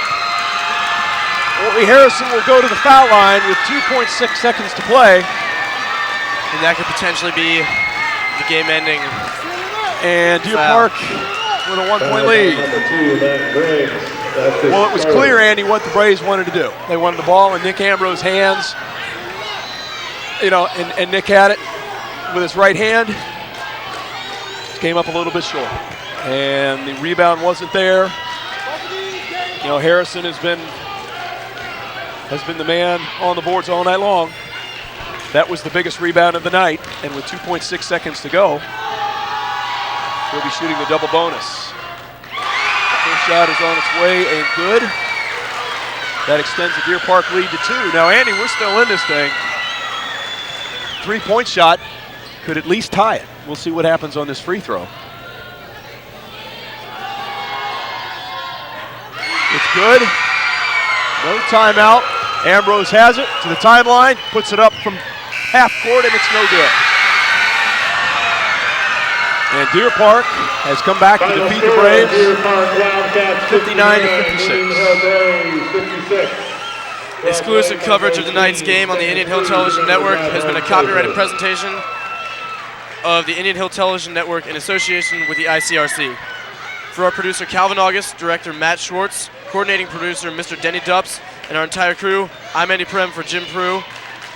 Corey Harrison will go to the foul line with 2.6 seconds to play. And that could potentially be the game-ending. And Deer Foul. Park with a 1-point lead. Number 2, Matt Briggs. That's his Well, it was third. clear, Andy, what the Braves wanted to do. They wanted the ball in Nick Ambrose's hands. You know, and Nick had it with his right hand. Came up a little bit short. And the rebound wasn't there. You know, Harrison has been the man on the boards all night long. That was the biggest rebound of the night. And with 2.6 seconds to go, he'll be shooting the double bonus. First shot is on its way and good. That extends the Deer Park lead to 2. Now, Andy, we're still in this thing. 3-point shot could at least tie it. We'll see what happens on this free throw. It's good. No timeout. Ambrose has it to the timeline, puts it up from half court, and it's no good. And Deer Park has come back to Final defeat the score, Braves. Deer Park Wildcats 59 to 59, 56. Braves 56. Exclusive coverage of tonight's game on the Indian Hill Television Network has been a copyrighted presentation of the Indian Hill Television Network in association with the ICRC. For our producer Calvin August, director Matt Schwartz, coordinating producer Mr. Denny Dupps, and our entire crew, I'm Andy Prem for Jim Prue,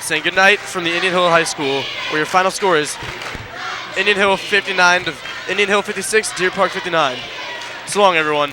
saying good night from the Indian Hill High School, where your final score is Indian Hill 56, Deer Park 59. So long, everyone.